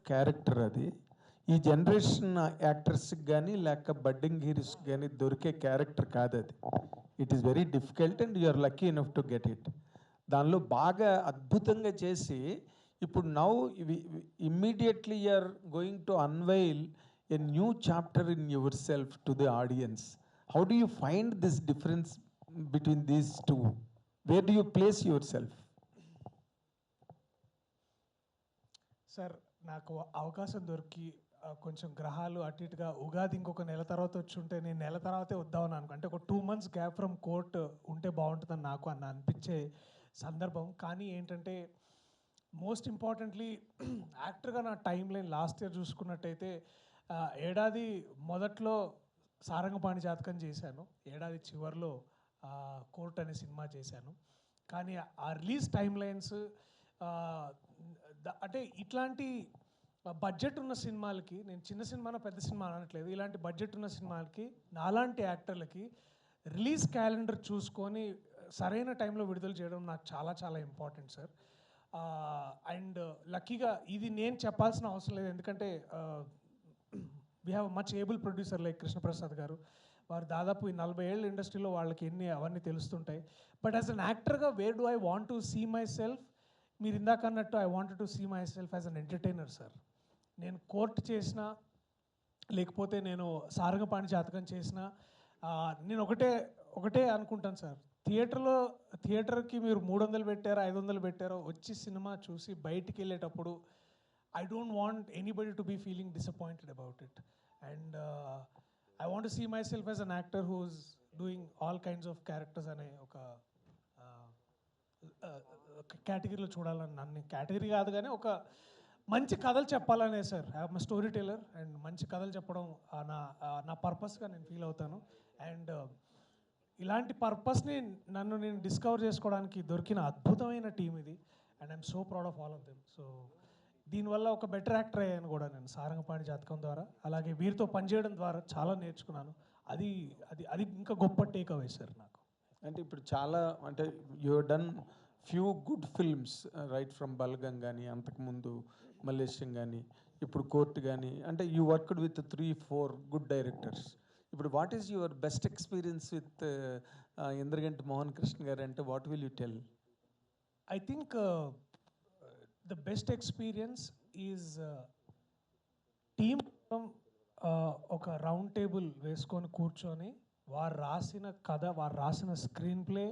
Character అది. ఈ generation యాక్టర్స్కి కానీ లేక బడ్డింగ్ హీరోస్కి కానీ దొరికే క్యారెక్టర్ కాదు అది. It is very difficult and you are lucky enough to get it. దానిలో బాగా అద్భుతంగా చేసి ఇప్పుడు now immediately you are going to unveil a new chapter in yourself to the audience. How do you find this difference between these two? Where do you place yourself? Sir, నాకు అవకాశం దొరికి కొంచెం గ్రహాలు అటు ఇటుగా ఉగాది ఇంకొక నెల తర్వాత వచ్చి ఉంటే నేను నెల తర్వాతే వద్దామని అనుకో, అంటే ఒక 2 months గ్యాప్ ఫ్రమ్ కోర్ట్ ఉంటే బాగుంటుందని నాకు అనిపించే సందర్భం. కానీ ఏంటంటే మోస్ట్ ఇంపార్టెంట్లీ యాక్టర్గా నా టైం లైన్ లాస్ట్ ఇయర్ చూసుకున్నట్టయితే ఏడాది మొదట్లో సారంగపాణి జాతకం చేశాను, ఏడాది చివరిలో కోర్ట్ అనే సినిమా చేశాను. కానీ ఆ రిలీజ్ టైం లైన్స్ అంటే ఇట్లాంటి బడ్జెట్ ఉన్న సినిమాలకి, నేను చిన్న సినిమానో పెద్ద సినిమా అనట్లేదు, ఇలాంటి బడ్జెట్ ఉన్న సినిమాలకి నాలాంటి యాక్టర్లకి రిలీజ్ క్యాలెండర్ చూసుకొని సరైన టైంలో విడుదల చేయడం నాకు చాలా చాలా ఇంపార్టెంట్ సార్. అండ్ లక్కీగా ఇది నేను చెప్పాల్సిన అవసరం లేదు, ఎందుకంటే we have much able producer like Krishnaprasad గారు. వారు దాదాపు ఈ 40 ఏళ్ళ ఇండస్ట్రీలో వాళ్ళకి అవన్నీ తెలుస్తుంటాయి. బట్ యాజ్ అన్ యాక్టర్గా where do I want to see myself? మీరు ఇందాక అన్నట్టు I wanted to see myself as an entertainer sir. నేను కోర్ట్ చేసినా లేకపోతే నేను సారంగపాణి జాతకం చేసినా నేను ఒకటే అనుకుంటాను సార్, థియేటర్కి మీరు 300 పెట్టారో 500 పెట్టారో వచ్చి సినిమా చూసి బయటికి వెళ్ళేటప్పుడు I don't want anybody to be feeling disappointed about it. And I want to see myself as an actor who's doing all kinds of characters అనే ఒక కేటగిరీలో చూడాలని, నన్ను కేటగిరీ కాదు కానీ ఒక మంచి కథలు చెప్పాలనే sir. I'm story teller and మంచి కథలు చెప్పడం నా పర్పస్గా నేను ఫీల్ అవుతాను. అండ్ ఇలాంటి పర్పస్ని నేను డిస్కవర్ చేసుకోవడానికి దొరికిన అద్భుతమైన టీం ఇది. And I'm so proud of all of them. So దీనివల్ల ఒక బెటర్ యాక్టర్ అయ్యాను కూడా నేను సారంగపాణి జాతకం ద్వారా. అలాగే వీరితో పనిచేయడం ద్వారా చాలా నేర్చుకున్నాను. అది అది అది ఇంకా గొప్ప టేక్ అవే సార్ నాకు. అంటే ఇప్పుడు చాలా అంటే you done few good films right from Balagam కానీ, అంతకుముందు మల్లేశం కానీ, ఇప్పుడు కోర్ట్ కానీ, అంటే you worked with 3-4 good directors. ఇప్పుడు what is your best experience with Indraganti Mohan Krishna garu అంటే what will you tell? I think the best experience is team ఒక రౌండ్ టేబుల్ వేసుకొని కూర్చొని వారు రాసిన కథ, వారు రాసిన స్క్రీన్ ప్లే,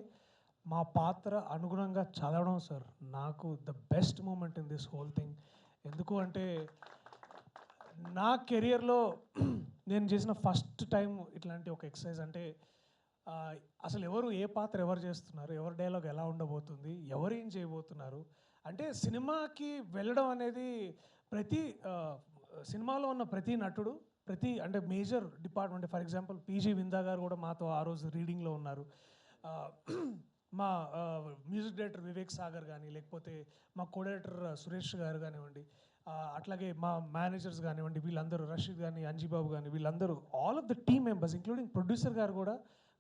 మా పాత్ర అనుగుణంగా చదవడం సార్ నాకు the best moment in this whole thing. ఎందుకు అంటే నా కెరియర్లో నేను చేసిన ఫస్ట్ టైం ఇట్లాంటి ఒక ఎక్సర్సైజ్. అంటే అసలు ఏ పాత్ర ఎవరు చేస్తున్నారు, ఎవరి డైలాగ్ ఎలా ఉండబోతుంది, ఎవరు ఏం చేయబోతున్నారు అంటే సినిమాకి వెళ్ళడం అనేది ప్రతి సినిమాలో ఉన్న ప్రతి నటుడు, అంటే major department, for example PG Vinda గారు కూడా మాతో ఆ రోజు రీడింగ్లో ఉన్నారు. మా మ్యూజిక్ డైరెక్టర్ వివేక్ సాగర్ కానీ, లేకపోతే మా కో డైరెక్టర్ సురేష్ గారు కానివ్వండి, అట్లాగే మా మేనేజర్స్ కానివ్వండి, వీళ్ళందరూ రషీద్ కానీ, అంజీబాబు కానీ, వీళ్ళందరూ all of the team members including producer గారు కూడా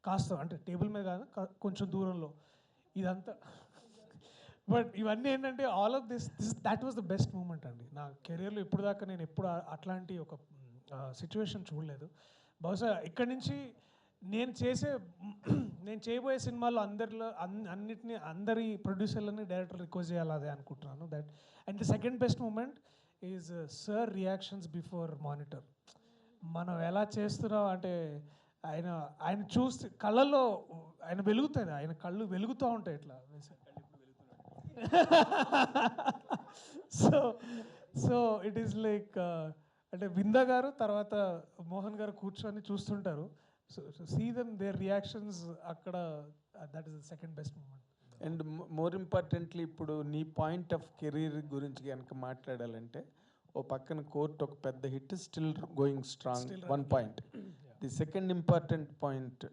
కాస్త అంటే టేబుల్ మీద కాదు కొంచెం దూరంలో ఇదంతా. బట్ ఇవన్నీ ఏంటంటే all of that was the best moment అండి నా కెరియర్లో. ఇప్పుడు దాకా నేను ఎప్పుడు అట్లాంటి ఒక సిచ్యువేషన్ చూడలేదు. బహుశా ఇక్కడి నుంచి నేను చేయబోయే సినిమాల్లో అందరి ప్రొడ్యూసర్లని డైరెక్టర్ రిక్వెస్ట్ చేయాలి అదే అనుకుంటున్నాను. That and the second best moment is sir reactions before monitor. మనం ఎలా చేస్తున్నాం అంటే ఆయన చూస్తే కళ్ళల్లో ఆయన వెలుగుతుంది, ఆయన కళ్ళు వెలుగుతూ ఉంటాయి ఇట్లా. సో ఇట్ ఈస్ లైక్ అంటే విందా గారు తర్వాత మోహన్ గారు కూర్చొని చూస్తుంటారు. So see them their reactions అక్కడ, that is the second best moment. And more importantly ఇప్పుడు నీ పాయింట్ ఆఫ్ కెరీర్ గురించి కనుక మాట్లాడాలంటే ఓ పక్కన కోర్ట్ ఒక పెద్ద hit, still going strong, one point. The second important point,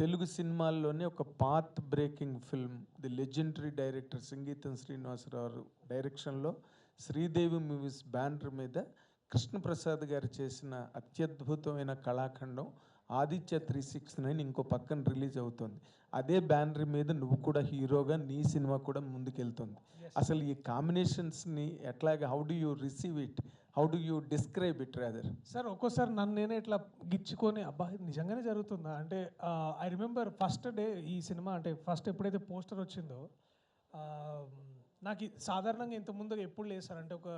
Telugu సినిమాల్లోనే ఒక path breaking film, the legendary director Sangeetham Srinivasarao డైరెక్షన్లో శ్రీదేవి మూవీస్ బ్యానర్ మీద కృష్ణప్రసాద్ గారు చేసిన అత్యద్భుతమైన కళాఖండం ఆదిత్య 369 ఇంకో పక్కన రిలీజ్ అవుతుంది. అదే బ్యానర్ మీద నువ్వు కూడా హీరోగా నీ సినిమా కూడా ముందుకెళ్తుంది. అసలు ఈ కాంబినేషన్స్ని ఎట్లాగా, how do you receive it, how do you describe it rather? Sir ఒక్కోసారి నన్ను నేనే ఇట్లా గిచ్చుకొని అబ్బా ఇది నిజంగానే జరుగుతుందా అంటే, ఐ రిమెంబర్ ఫస్ట్ డే ఈ సినిమా అంటే ఫస్ట్ ఎప్పుడైతే పోస్టర్ వచ్చిందో, ఆ, నాకు సాధారణంగా ఇంతకుముందు ఎప్పుడు లేదు సార్. అంటే ఒక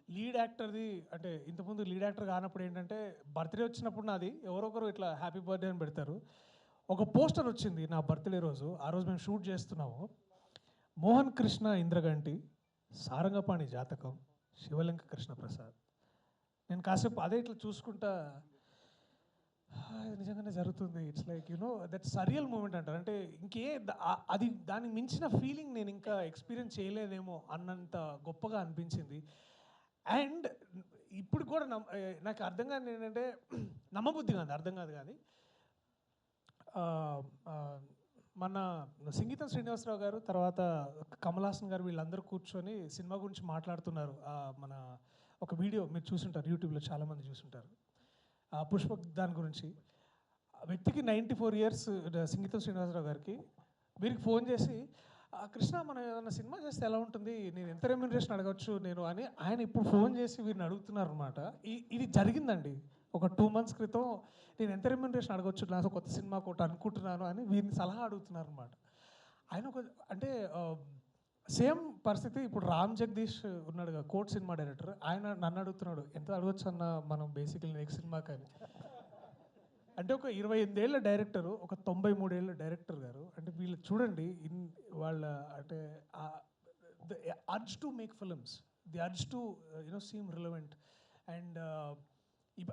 లీడ్ యాక్టర్ది, అంటే ఇంతకుముందు లీడ్ యాక్టర్ కానప్పుడు ఏంటంటే బర్త్డే వచ్చినప్పుడు నాది ఎవరొకరు ఇట్లా హ్యాపీ బర్త్డే అని పెడతారు. ఒక పోస్టర్ వచ్చింది నా బర్త్డే రోజు. ఆ రోజు మేము షూట్ చేస్తున్నాము. మోహన్ కృష్ణ ఇంద్రగంటి, సారంగపాణి జాతకం, శివలింక కృష్ణ ప్రసాద్. నేను కాసేపు అదే ఇట్లా చూసుకుంటా, ఇది నిజంగానే జరుగుతుంది. It's like that surreal moment అంటారు. అంటే అది దానికి మించిన ఫీలింగ్ నేను ఇంకా ఎక్స్పీరియన్స్ చేయలేదేమో అన్నంత గొప్పగా అనిపించింది. అండ్ ఇప్పుడు కూడా నాకు అర్థం కాదు ఏంటంటే, నమ్మబుద్ధి కాదు, అర్థం కాదు. కానీ మన సంగీతం శ్రీనివాసరావు గారు, తర్వాత కమల్ హాసన్ గారు, వీళ్ళందరూ కూర్చొని సినిమా గురించి మాట్లాడుతున్నారు. మన ఒక వీడియో మీరు చూసుంటారు, యూట్యూబ్లో చాలామంది చూసుంటారు, పుష్పక్ దాని గురించి. ఆ వ్యక్తికి 94 years, సంగీతం శ్రీనివాసరావు గారికి వీరికి ఫోన్ చేసి, కృష్ణ మనం ఏదైనా సినిమా చేస్తే ఎలా ఉంటుంది, నేను ఎంత రెమ్యూనరేషన్ అడగచ్చు నేను అని ఆయన ఇప్పుడు ఫోన్ చేసి వీరిని అడుగుతున్నారు అనమాట. ఇది జరిగిందండి ఒక 2 months క్రితం. నేను ఎంత రెమ్యూనరేషన్ అడగచ్చు, నాకు కొత్త సినిమా ఒకటి అనుకుంటున్నాను అని వీరిని సలహా అడుగుతున్నారు అనమాట. ఆయన ఒక అంటే సేమ్ పరిస్థితి ఇప్పుడు రామ్ జగదీష్ ఉన్నాడు కదా, కోర్ట్ సినిమా డైరెక్టర్. ఆయన నన్ను అడుగుతున్నాడు ఎంత అడగచ్చు అన్న మనం బేసికలీ నెక్స్ట్ సినిమా కానీ. అంటే ఒక 28 ఏళ్ల డైరెక్టరు, ఒక 93 ఏళ్ల డైరెక్టర్ గారు. అంటే వీళ్ళు చూడండి వాళ్ళ అంటే the urge to make films, the urge to seem relevant. And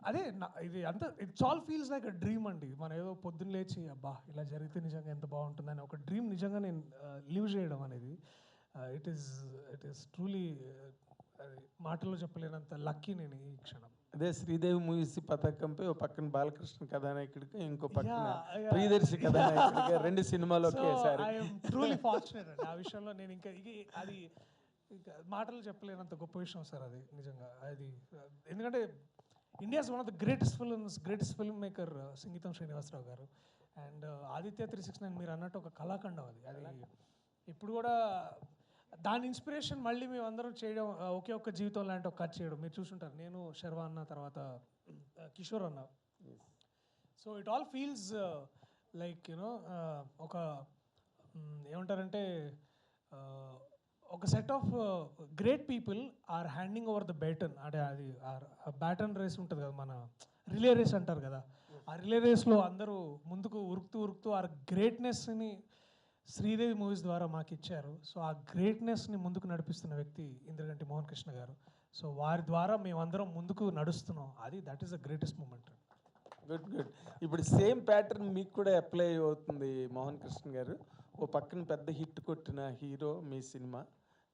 అదే ఇది అంతా it's all feels like a dream అండి. మనం ఏదో పొద్దున్న లేచి అబ్బా ఇలా జరిగితే నిజంగా ఎంత బాగుంటుందని ఒక డ్రీమ్ నిజంగా నేను లివ్ చేయడం అనేది ఇట్ ఈస్ ట్రూలీ మాటల్లో చెప్పలేనంత లక్కీ నేను ఈ క్షణం. అదే శ్రీదేవి మూవీస్ పతాకంపై ఓ పక్కన బాలకృష్ణ కథానాయకుడికి, ఇంకో పక్కన ప్రియదర్శి కథానాయకుడిగా 2 సినిమాలు ఒకేసారి. ట్రూలీ ఫార్చునేట్ అండి ఆ విషయంలో. నేను ఇంకా అది మాటలు చెప్పలేనంత గొప్ప విషయం సార్ అది నిజంగా. అది ఎందుకంటే India's one of the greatest film maker సంగీతం శ్రీనివాసరావు గారు. అండ్ ఆదిత్య 369 మీరు అన్నట్టు ఒక కళాఖండం అది ఇప్పుడు కూడా దాని ఇన్స్పిరేషన్ మళ్ళీ మేము అందరం చేయడం, ఒకే ఒక్క జీవితం లాంటి ఒక కథ చేయడం మీరు చూసుంటారు. నేను, శర్వా అన్న, తర్వాత కిషోర్ అన్న. So it all feels like ఒక ఏమంటారంటే ఒక set of great people are handing over the baton. అంటే అది బ్యాటన్ రేస్ ఉంటుంది కదా, మన రిలే రేస్ అంటారు కదా. ఆ రిలే రేస్లో అందరూ ముందుకు ఉరుకుతూ ఆ గ్రేట్నెస్ని శ్రీదేవి మూవీస్ ద్వారా మాకు ఇచ్చారు. సో ఆ గ్రేట్నెస్ని ముందుకు నడిపిస్తున్న వ్యక్తి ఇంద్రగంటి మోహన్ కృష్ణ గారు. సో వారి ద్వారా మేమందరం ముందుకు నడుస్తున్నాం. That is the greatest moment. Good. ఇప్పుడు సేమ్ ప్యాటర్న్ మీకు కూడా అప్లై అవుతుంది మోహన్ కృష్ణ గారు. ఓ పక్కన పెద్ద హిట్ కొట్టిన హీరో మీ సినిమా,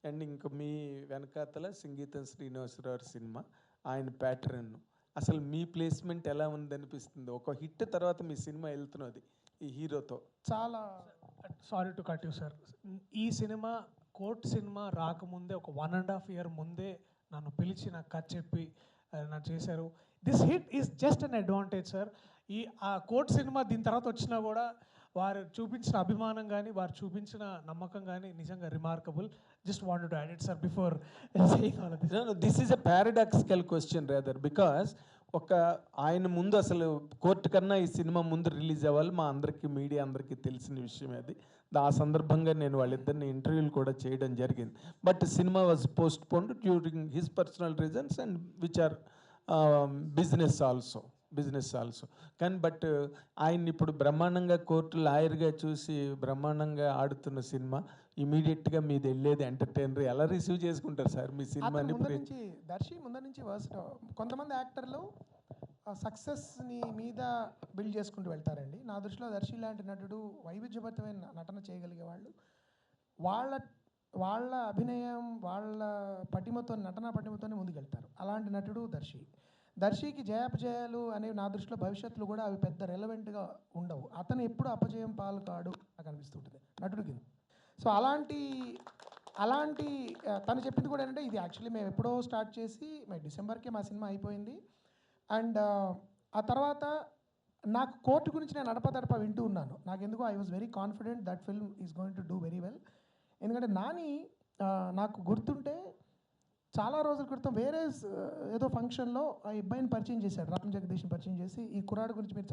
అండ్ ఇంకా మీ వెనకాతల సంగీతం శ్రీనివాసరావు సినిమా, ఆయన ప్యాటర్న్. అసలు మీ ప్లేస్మెంట్ ఎలా ఉందనిపిస్తుంది? ఒక హిట్ తర్వాత మీ సినిమా వెళ్తున్నది ఈ హీరోతో. చాలా sorry to cut you sir. ఈ సినిమా కోర్ట్ సినిమా రాకముందే ఒక 1.5 year ముందే నన్ను పిలిచి నాకు కథ చెప్పి నాకు చేశారు. This hit is just an advantage sir. ఆ కోర్ట్ సినిమా దీని తర్వాత వచ్చినా కూడా వారు చూపించిన అభిమానం కానీ, వారు చూపించిన నమ్మకం కానీ నిజంగా remarkable. Just wanted to add it sir before saying all of this. This is a paradoxical question rather, because ఆయన ముందు అసలు కోర్టు కన్నా ఈ సినిమా ముందు రిలీజ్ అవ్వాలి, మా అందరికీ మీడియా అందరికీ తెలిసిన విషయం అది. ఆ సందర్భంగా నేను వాళ్ళిద్దరిని ఇంటర్వ్యూలు కూడా చేయడం జరిగింది. But cinema was postponed during his personal reasons and which are business also. కానీ బట్ ఆయన ఇప్పుడు బ్రహ్మాండంగా కోర్టు లాయర్గా చూసి బ్రహ్మాండంగా ఆడుతున్న సినిమా ఇమీడియట్గా మీది వెళ్ళేది ఎంటర్టైనర్ ఎలా రిసీవ్ చేసుకుంటారు సార్ మీ సినిమాని? దర్శి ముందర నుంచి కొంతమంది యాక్టర్లు సక్సెస్ని మీద బిల్డ్ చేసుకుంటూ వెళ్తారండి. నా దృష్టిలో దర్శి లాంటి నటుడు వైవిధ్యభరితమైన నటన చేయగలిగే వాళ్ళు, వాళ్ళ అభినయం, వాళ్ళ నటనా పటిమతోనే ముందుకెళ్తారు. అలాంటి నటుడు దర్శికి జయాపజయాలు అనేవి నా దృష్టిలో భవిష్యత్తులో కూడా అవి పెద్ద రెలవెంట్గా ఉండవు. అతను ఎప్పుడు అపజయం పాలు కాడు నాకు అనిపిస్తుంటుంది నటుడు కింద. సో అలాంటి తను చెప్పింది కూడా ఏంటంటే, ఇది యాక్చువల్లీ మేము ఎప్పుడో స్టార్ట్ చేసి డిసెంబర్కే మా సినిమా అయిపోయింది. అండ్ ఆ తర్వాత నాకు కోర్టు గురించి నేను అడపదడప వింటూ ఉన్నాను. నాకెందుకో I was very confident that film is going to do very well. ఎందుకంటే నాని నాకు గుర్తుంటే చాలా రోజుల క్రితం వేరే ఏదో ఫంక్షన్లో ఆ అబ్బాయిని పరిచయం చేశాడు, రామ్ జగదీష్ని పరిచయం చేసి, ఈ కుర్రాడు గురించి మీరు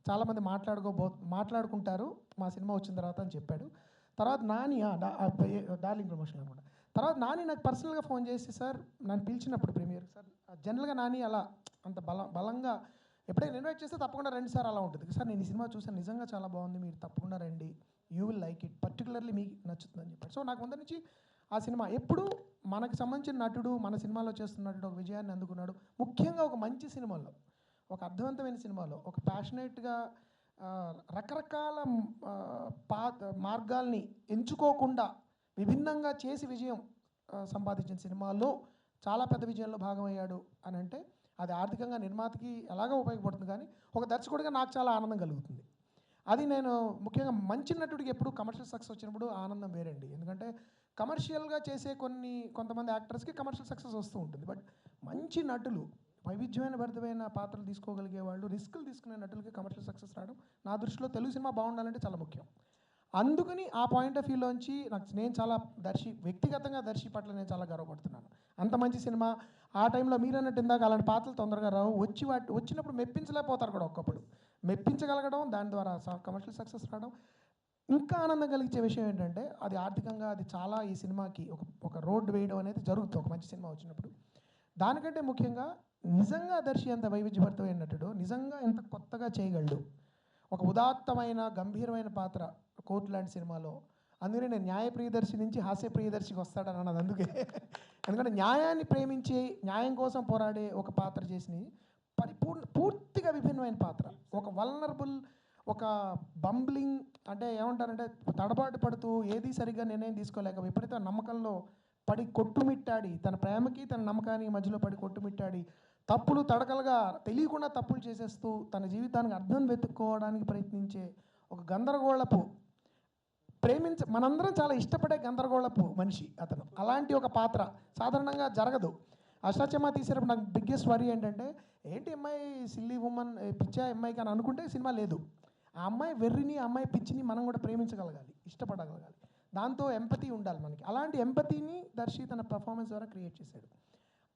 చాలామంది మాట్లాడుకుంటారు మా సినిమా వచ్చిన తర్వాత అని చెప్పాడు. తర్వాత నాని డార్లింగ్ ప్రమోషన్ అనమాట. తర్వాత నాని నాకు పర్సనల్గా ఫోన్ చేసి, సార్ నన్ను పిలిచినప్పుడు ప్రీమియర్ సార్, జనరల్గా నాని అలా అంత బలంగా ఎప్పుడైనా ఇన్వైట్ చేస్తే తప్పకుండా రండి సార్ అలా ఉంటుంది. సార్ నేను ఈ సినిమా చూసాను, నిజంగా చాలా బాగుంది, మీరు తప్పకుండా రండి, you will like it, particularly మీకు నచ్చుతుందని చెప్పాడు. సో నాకు ముందు నుంచి ఆ సినిమా ఎప్పుడు మనకు సంబంధించిన నటుడు మన సినిమాలో చేస్తున్న నటుడు ఒక విజయాన్ని అందుకున్నాడు. ముఖ్యంగా ఒక మంచి సినిమాలో, ఒక అర్థవంతమైన సినిమాలో, ఒక ప్యాషనేట్గా రకరకాల మార్గాల్ని ఎంచుకోకుండా విభిన్నంగా చేసి విజయం సంపాదించిన సినిమాల్లో చాలా పెద్ద విజయంలో భాగమయ్యాడు అని అంటే అది ఆర్థికంగా నిర్మాతకి ఎలాగో ఉపయోగపడుతుంది, కానీ ఒక దర్శకుడిగా నాకు చాలా ఆనందం కలుగుతుంది. అది నేను ముఖ్యంగా మంచి నటుడికి ఎప్పుడు కమర్షియల్ సక్సెస్ వచ్చినప్పుడు ఆనందం వేరండి. ఎందుకంటే కమర్షియల్గా చేసే కొంతమంది యాక్టర్స్కి కమర్షియల్ సక్సెస్ వస్తూ ఉంటుంది, బట్ మంచి నటులు, వైవిధ్యమైన భరితమైన పాత్రలు తీసుకోగలిగే వాళ్ళు, రిస్కులు తీసుకునే నటులకి కమర్షియల్ సక్సెస్ రావడం నా దృష్టిలో తెలుగు సినిమా బాగుండాలంటే చాలా ముఖ్యం. అందుకని ఆ పాయింట్ ఆఫ్ వ్యూలో నుంచి నేను చాలా వ్యక్తిగతంగా దర్శి పట్ల నేను చాలా గర్వపడుతున్నాను. అంత మంచి సినిమా ఆ టైంలో మీరు అన్నట్టు ఇందాక అలాంటి పాత్రలు తొందరగా రావు, వచ్చినప్పుడు మెప్పించలేకపోతారు కూడా, ఒక్కప్పుడు మెప్పించగలగడం, దాని ద్వారా కమర్షియల్ సక్సెస్ రావడం. ఇంకా ఆనందం కలిగించే విషయం ఏంటంటే అది ఆర్థికంగా అది చాలా ఈ సినిమాకి ఒక రోడ్డు వేయడం అనేది జరుగుతుంది ఒక మంచి సినిమా వచ్చినప్పుడు. దానికంటే ముఖ్యంగా నిజంగా దర్శి ఎంత వైవిధ్యభరితమైన నటుడు, నిజంగా ఎంత కొత్తగా చేయగలడు. ఒక ఉదాత్తమైన గంభీరమైన పాత్ర కోర్టు లాంటి సినిమాలో. అందుకనే నేను న్యాయ ప్రియదర్శి నుంచి హాస్య ప్రియదర్శికి వస్తాడని అన్నది అందుకే. ఎందుకంటే న్యాయాన్ని ప్రేమించి న్యాయం కోసం పోరాడే ఒక పాత్ర చేసి పూర్తిగా విభిన్నమైన పాత్ర, ఒక వల్నరబుల్, ఒక బంబ్లింగ్, అంటే ఏమంటారంటే తడబాటు పడుతూ ఏది సరిగ్గా నిర్ణయం తీసుకోలేక విపరీత నమ్మకంలో పడి కొట్టుమిట్టాడి, తన ప్రేమకి తన నమ్మకానికి మధ్యలో పడి కొట్టుమిట్టాడి, తప్పులు తడకలుగా తెలియకుండా తప్పులు చేసేస్తూ తన జీవితానికి అర్థం వెతుక్కోవడానికి ప్రయత్నించే ఒక గందరగోళపు మనందరం చాలా ఇష్టపడే గందరగోళపు మనిషి అతను. అలాంటి ఒక పాత్ర సాధారణంగా జరగదు. అష్టాచమ్మా తీసేటప్పుడు నాకు బిగ్గెస్ట్ వరీ ఏంటంటే, ఏంటి అమ్మాయి సిల్లీ ఉమెన్, పిచ్చా అమ్మాయికి అని అనుకుంటే సినిమా లేదు. ఆ అమ్మాయి వెర్రిని, ఆ అమ్మాయి పిచ్చిని మనం కూడా ప్రేమించగలగాలి, ఇష్టపడగలగాలి. దాంతో ఎంపతి ఉండాలి మనకి. అలాంటి ఎంపతిని దర్శి తన పర్ఫార్మెన్స్ ద్వారా క్రియేట్ చేశాడు.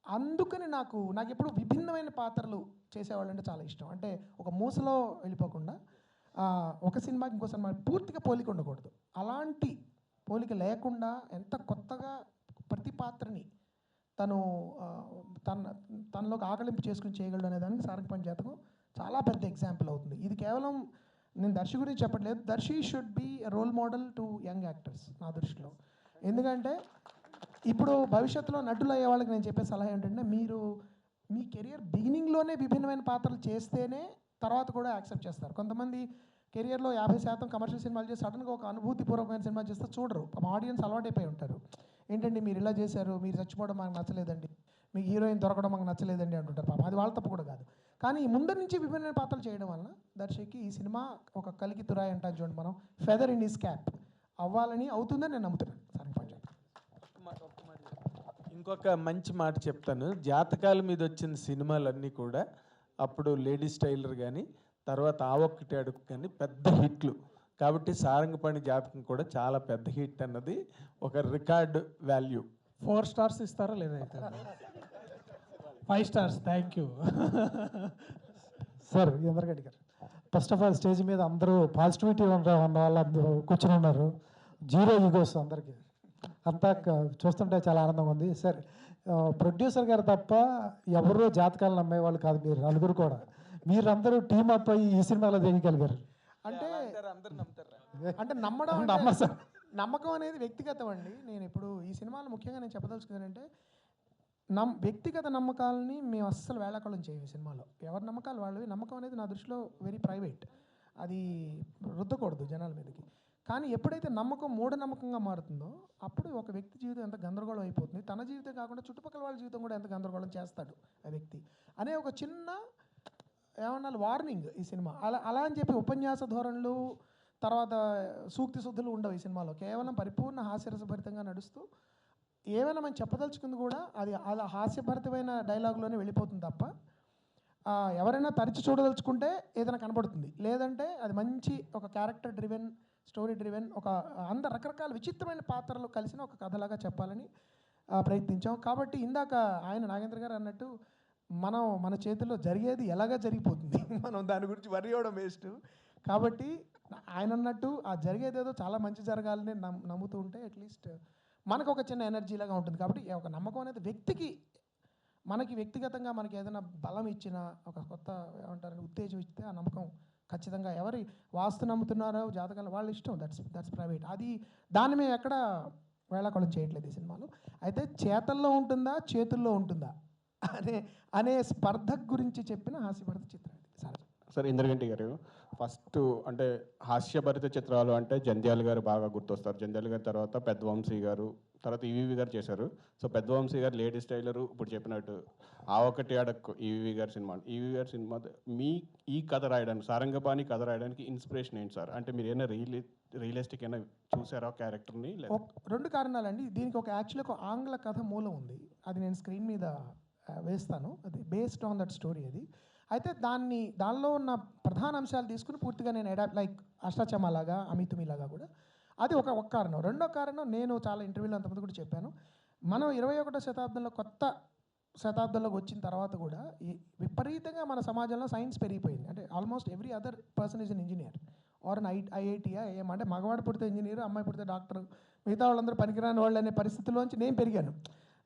అందుకని నాకు ఎప్పుడు విభిన్నమైన పాత్రలు చేసేవాళ్ళు అంటే చాలా ఇష్టం. అంటే ఒక మూసలో వెళ్ళిపోకుండా ఒక సినిమాకి ఇంకో సినిమా పూర్తిగా పోలిక ఉండకూడదు. అలాంటి పోలిక లేకుండా ఎంత కొత్తగా ప్రతి పాత్రని తనలోకి ఆకలింపు చేసుకుని చేయగలడు అనే దానికి సారంగపాణి జాతకం చాలా పెద్ద ఎగ్జాంపుల్ అవుతుంది. ఇది కేవలం నేను దర్శి గురించి చెప్పట్లేదు, Darshi should be role model to young actors నా దృష్టిలో. ఎందుకంటే ఇప్పుడు భవిష్యత్తులో నటులు అయ్యే వాళ్ళకి నేను చెప్పే సలహా ఏంటంటే, మీరు మీ కెరియర్ బిగినింగ్లోనే విభిన్నమైన పాత్రలు చేస్తేనే తర్వాత కూడా యాక్సెప్ట్ చేస్తారు. కొంతమంది కెరియర్లో 50% కమర్షియల్ సినిమాలు చేసి సడన్గా ఒక అనుభూతిపూర్వకమైన సినిమా చేస్తే చూడరు. మా ఆడియన్స్ అలవాటైపోయి ఉంటారు. ఏంటండి మీరు ఇలా చేశారు, మీరు చచ్చిపోవడం మాకు నచ్చలేదండి, మీకు హీరోయిన్ దొరకడం మాకు నచ్చలేదండి అంటుంటారు. పాపం అది వాళ్ళ తప్పు కూడా కాదు. కానీ ముందర నుంచి విభిన్న పాత్రలు చేయడం వలన దర్శకి ఈ సినిమా ఒక కలికి తురాయి అంటారు చూడండి, మనం ఫెదర్ ఇన్ హిస్ క్యాప్ అవ్వాలని అవుతుందని నేను నమ్ముతున్నాను. ఇంకొక మంచి మాట చెప్తాను. జాతకాల మీద వచ్చిన సినిమాలన్నీ కూడా అప్పుడు లేడీస్ టైలర్ కానీ తర్వాత ఆ ఒక్కటి అడుగు కానీ పెద్ద హిట్లు. కాబట్టి సారంగపాణి జాతకం కూడా చాలా పెద్ద హిట్ అన్నది ఒక రికార్డ్ వాల్యూ. 4 స్టార్స్ ఇస్తారా లేదా? అయితే 5 స్టార్స్. Thank you sir. ఎందరగడ్డి garu, first of all stage మీద అందరూ పాజిటివిటీ ఉన్న వాళ్ళు అందరూ కూర్చొని ఉన్నారు, జీరో ఈగోస్ అందరికీ. అంతా చూస్తుంటే చాలా ఆనందంగా ఉంది. సార్, ప్రొడ్యూసర్ గారు తప్ప ఎవరూ జాతకాలను నమ్మేవాళ్ళు కాదు, మీరు నలుగురు కూడా. మీరందరూ టీమ్ అప్ అయ్యి ఈ సినిమాలో దిగగలిగారు అంటే నమ్మకం అనేది వ్యక్తిగతం అండి. నేను ఇప్పుడు ఈ సినిమాలో ముఖ్యంగా నేను చెప్పదలుచుకున్నానంటే, వ్యక్తిగత నమ్మకాలని మేము అస్సలు వేళాకోళం చేయం. సినిమాలో ఎవరి నమ్మకాలు వాళ్ళవి. నమ్మకం అనేది నా దృష్టిలో వెరీ ప్రైవేట్, అది రుద్దకూడదు జనాల మీదకి. కానీ ఎప్పుడైతే నమ్మకం మూఢనమ్మకంగా మారుతుందో అప్పుడు ఒక వ్యక్తి జీవితం ఎంత గందరగోళం అయిపోతుంది. తన జీవితం కాకుండా చుట్టుపక్కల వాళ్ళ జీవితం కూడా ఎంత గందరగోళం చేస్తాడు ఆ వ్యక్తి అనే ఒక చిన్న ఏమన్నా వార్నింగ్ ఈ సినిమా. అలా అని చెప్పి ఉపన్యాస ధోరణులు తర్వాత సూక్తి శుద్ధులు ఉండవు ఈ సినిమాలో. కేవలం పరిపూర్ణ హాస్యరసభరితంగా నడుస్తూ ఏమైనా మనం చెప్పదలుచుకుంది కూడా అది అలా హాస్యభరితమైన డైలాగులోనే వెళ్ళిపోతుంది తప్ప ఎవరైనా తరచి చూడదలుచుకుంటే ఏదైనా కనపడుతుంది, లేదంటే అది మంచి ఒక క్యారెక్టర్ డ్రివెన్, స్టోరీ డ్రివెన్, ఒక రకరకాల విచిత్రమైన పాత్రలు కలిసిన ఒక కథలాగా చెప్పాలని ప్రయత్నించాం. కాబట్టి ఇందాక ఆయన నాగేంద్ర గారు అన్నట్టు మన చేతుల్లో జరిగేది ఎలాగా జరిగిపోతుంది, మనం దాని గురించి వరి అవ్వడం వేస్ట్. కాబట్టి ఆయన అన్నట్టు ఆ జరిగేదేదో చాలా మంచి జరగాలని నమ్ముతూ ఉంటే అట్లీస్ట్ మనకు ఒక చిన్న ఎనర్జీ లాగా ఉంటుంది. కాబట్టి ఒక నమ్మకం అనేది మనకి వ్యక్తిగతంగా మనకి ఏదైనా బలం ఇచ్చినా, ఒక కొత్త ఏమంటారు ఉత్తేజం ఇస్తే ఆ నమ్మకం ఖచ్చితంగా ఎవరి వాస్తు నమ్ముతున్నారో జాతకాలు వాళ్ళ ఇష్టం, దట్స్ ప్రైవేట్. దాన్ని మేము ఎక్కడ వేళాకోళం చేయట్లేదు ఈ సినిమాలో. అయితే చేతల్లో ఉంటుందా చేతుల్లో ఉంటుందా అనే స్పర్ధ గురించి చెప్పిన హాస్యభరిత చిత్రం ఇది. సార్ ఇంద్రగంటి గారు, ఫస్ట్ అంటే హాస్యభరిత చిత్రాలు అంటే జంధ్యాల గారు బాగా గుర్తొస్తారు. జంధ్యాల గారి తర్వాత పెద్దవంశీ గారు, తర్వాత ఈవీవి గారు చేశారు. సో పెద్దవంశీ గారు లేడీస్ టైలరు, ఇప్పుడు చెప్పినట్టు ఆ ఒకటి అడక్కు ఈవీవి గారి సినిమా. ఈవీవి గారి సినిమా ఈ కథ రాయడానికి, సారంగపాణి కథ రాయడానికి ఇన్స్పిరేషన్ ఏంటి సార్? అంటే మీరు ఏమైనా రియలిస్టిక్ అయినా చూసారా క్యారెక్టర్ని? రెండు కారణాలండి. దీనికి యాక్చువల్లీ ఒక ఆంగ్ల కథ మూలం ఉంది, అది నేను స్క్రీన్ మీద వేస్తాను. అది బేస్డ్ ఆన్ దట్ స్టోరీ. అది అయితే దానిలో ఉన్న ప్రధాన అంశాలు తీసుకుని పూర్తిగా నేను లైక్ అష్టాచమ్మాలాగా, అమితుమిలాగా కూడా. అది ఒక కారణం. రెండో కారణం, నేను చాలా ఇంటర్వ్యూలో అంతమంది కూడా చెప్పాను, మనం 21వ శతాబ్దంలో కొత్త శతాబ్దంలోకి వచ్చిన తర్వాత కూడా విపరీతంగా మన సమాజంలో సైన్స్ పెరిగిపోయింది. అంటే almost every other person is an engineer or an ఐఐటీయా ఏమంటే మగవాడు పుడితే ఇంజనీర్, అమ్మాయి పుడితే డాక్టర్, మిగతా వాళ్ళందరూ పనికిరాని వాళ్ళు అనే పరిస్థితుల్లోంచి నేను పెరిగాను.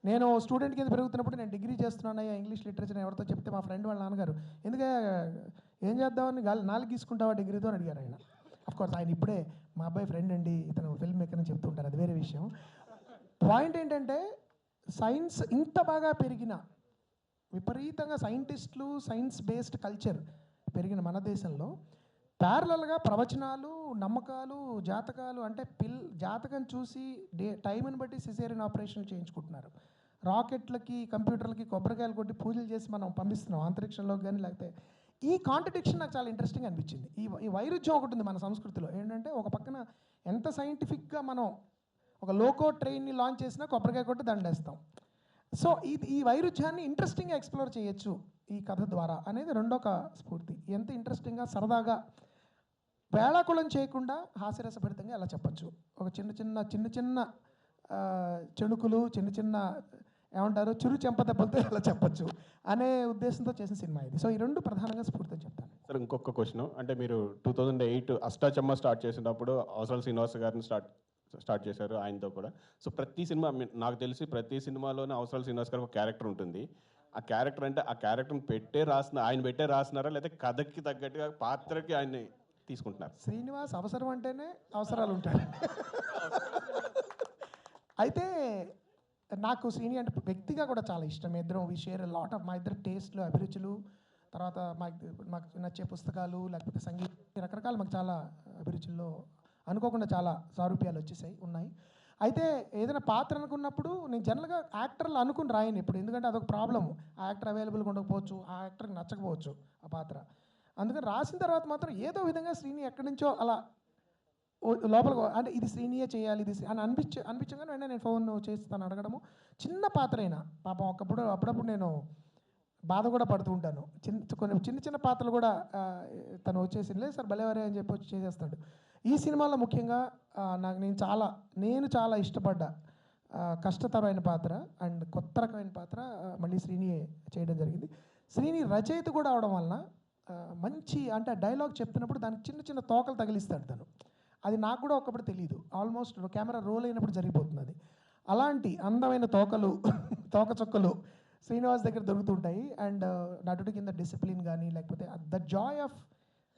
నేను స్టూడెంట్ కింద పెరుగుతున్నప్పుడు నేను డిగ్రీ చేస్తున్నానయ్యా ఇంగ్లీష్ లిటరేచర్ ఎవరితో చెప్తే మా ఫ్రెండ్ వాళ్ళ నాన్నగారు ఎందుకంటే ఏం చేద్దామని నాలుగు తీసుకుంటావా డిగ్రీతో అని అడిగారు ఆయన. అఫ్కోర్స్ ఆయన ఇప్పుడే మా అబ్బాయి ఫ్రెండ్ అండి, ఇతను ఫిల్మ్ మేకర్ అని చెప్తుంటారు, అది వేరే విషయం. పాయింట్ ఏంటంటే సైన్స్ ఇంత బాగా పెరిగిన, విపరీతంగా సైంటిస్టులు, సైన్స్ బేస్డ్ కల్చర్ పెరిగిన మన దేశంలో ప్యారలల్గా ప్రవచనాలు, నమ్మకాలు, జాతకాలు అంటే జాతకం చూసి టైంని బట్టి సిజేరియన్ ఆపరేషన్ చేయించుకుంటున్నారు. రాకెట్లకి, కంప్యూటర్లకి కొబ్బరికాయలు కొట్టి పూజలు చేసి మనం పంపిస్తున్నాం అంతరిక్షంలోకి కానీ. లేకపోతే ఈ కాంట్రడిక్షన్ నాకు చాలా ఇంట్రెస్టింగ్ అనిపించింది. ఈ వైరుధ్యం ఒకటి ఉంది మన సంస్కృతిలో. ఏంటంటే ఒక పక్కన ఎంత సైంటిఫిక్గా మనం ఒక లోకో ట్రైన్ని లాంచ్ చేసినా కొబ్బరికాయ కొట్టి దండేస్తాం. సో ఈ వైరుధ్యాన్ని ఇంట్రెస్టింగ్గా ఎక్స్ప్లోర్ చేయొచ్చు ఈ కథ ద్వారా అనేది రెండొక స్ఫూర్తి. ఎంత ఇంట్రెస్టింగ్గా, సరదాగా, వేళాకుళం చేయకుండా హాస్యరసభరితంగా ఎలా చెప్పచ్చు, ఒక చిన్న చిన్న చెణుకులు, చిన్న ఏమంటారు చిరు చెంపదెబ్బలతో ఎలా చెప్పచ్చు అనే ఉద్దేశంతో చేసిన సినిమా ఇది. సో ఈ రెండు ప్రధానంగా స్ఫూర్తి అని చెప్తాను. సార్ ఇంకొక క్వశ్చన్, అంటే మీరు 2008 అష్టాచమ్మ స్టార్ట్ చేసినప్పుడు అవసరాల శ్రీనివాస్ గారిని స్టార్ట్ చేశారు, ఆయనతో కూడా. సో ప్రతి సినిమా నాకు తెలిసి ప్రతి సినిమాలోనే అవసరాల శ్రీనివాస్ గారికి ఒక క్యారెక్టర్ ఉంటుంది. ఆ క్యారెక్టర్ అంటే ఆ క్యారెక్టర్ని ఆయన పెట్టే రాస్తున్నారా, లేకపోతే కథకి తగ్గట్టుగా పాత్రకి ఆయన్ని తీసుకుంటున్నారు? శ్రీనివాస్ అవసరం అంటేనే అవసరాలు ఉంటాయి. అయితే నాకు శ్రీని అంటే వ్యక్తిగా కూడా చాలా ఇష్టం. ఇద్దరం వి షేర్ లాట్ ఆఫ్ మా ఇద్దరు టేస్ట్లు, అభిరుచులు, తర్వాత మాకు నచ్చే పుస్తకాలు, లేకపోతే సంగీతం, రకరకాల మాకు చాలా అభిరుచుల్లో అనుకోకుండా చాలా సారూప్యాలు ఉన్నాయి. అయితే ఏదైనా పాత్ర అనుకున్నప్పుడు నేను జనరల్గా యాక్టర్లు అనుకుని రాయను ఇప్పుడు, ఎందుకంటే అదొక ప్రాబ్లము. ఆ యాక్టర్ అవైలబుల్గా ఉండకపోవచ్చు, ఆ యాక్టర్కి నచ్చకపోవచ్చు ఆ పాత్ర. అందుకని రాసిన తర్వాత మాత్రం ఏదో విధంగా శ్రీని ఎక్కడి నుంచో అలా లోపల అంటే ఇది శ్రీనియే చేయాలి ఇది అని అనిపించగానే వెంటనే నేను ఫోన్ చేస్తాను అడగడము. చిన్న పాత్ర అయినా పాపం అప్పుడప్పుడు నేను బాధ కూడా పడుతూ ఉంటాను. చిన్న పాత్రలు కూడా తను వచ్చేసి లేదు సార్ భలేవారే అని చెప్పి వచ్చి చేసేస్తాడు. ఈ సినిమాలో ముఖ్యంగా నేను చాలా ఇష్టపడ్డ కష్టతరమైన పాత్ర అండ్ కొత్త రకమైన పాత్ర మళ్ళీ శ్రీనియే చేయడం జరిగింది. శ్రీని రచయిత కూడా అవడం వలన మంచి అంటే డైలాగ్ చెప్తున్నప్పుడు దానికి చిన్న తోకలు తగిలిస్తాడు తను. అది నాకు కూడా ఒకప్పుడు తెలియదు, ఆల్మోస్ట్ కెమెరా రోల్ అయినప్పుడు జరిగిపోతుంది అది. అలాంటి అందమైన తోక చొక్కలు శ్రీనివాస్ దగ్గర దొరుకుతుంటాయి. అండ్ నటుడి కింద డిసిప్లిన్ కానీ, లేకపోతే the Joy of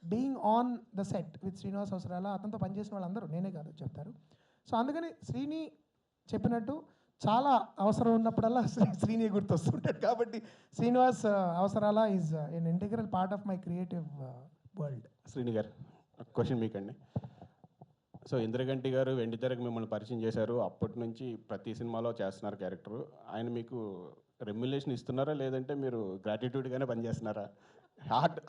being on the set with Srinivas అవసరాల, అతనితో పనిచేసిన వాళ్ళందరూ నేనే కాదు చెప్తారు. సో అందుకని శ్రీని చెప్పినట్టు చాలా అవసరం ఉన్నప్పుడల్లా శ్రీని గుర్తొస్తుంటాడు. కాబట్టి Srinivas Avasarala is an integral part of my creative world. Srini గారు క్వశ్చన్ మీకండి. సో ఇంద్రగంటి గారు వెండితెరకు మిమ్మల్ని పరిచయం చేశారు, అప్పటి నుంచి ప్రతి సినిమాలో చేస్తున్నారు క్యారెక్టర్. ఆయన మీకు రెమ్యులేషన్ ఇస్తున్నారా, లేదంటే మీరు గ్రాటిట్యూడ్గానే పనిచేస్తున్నారా?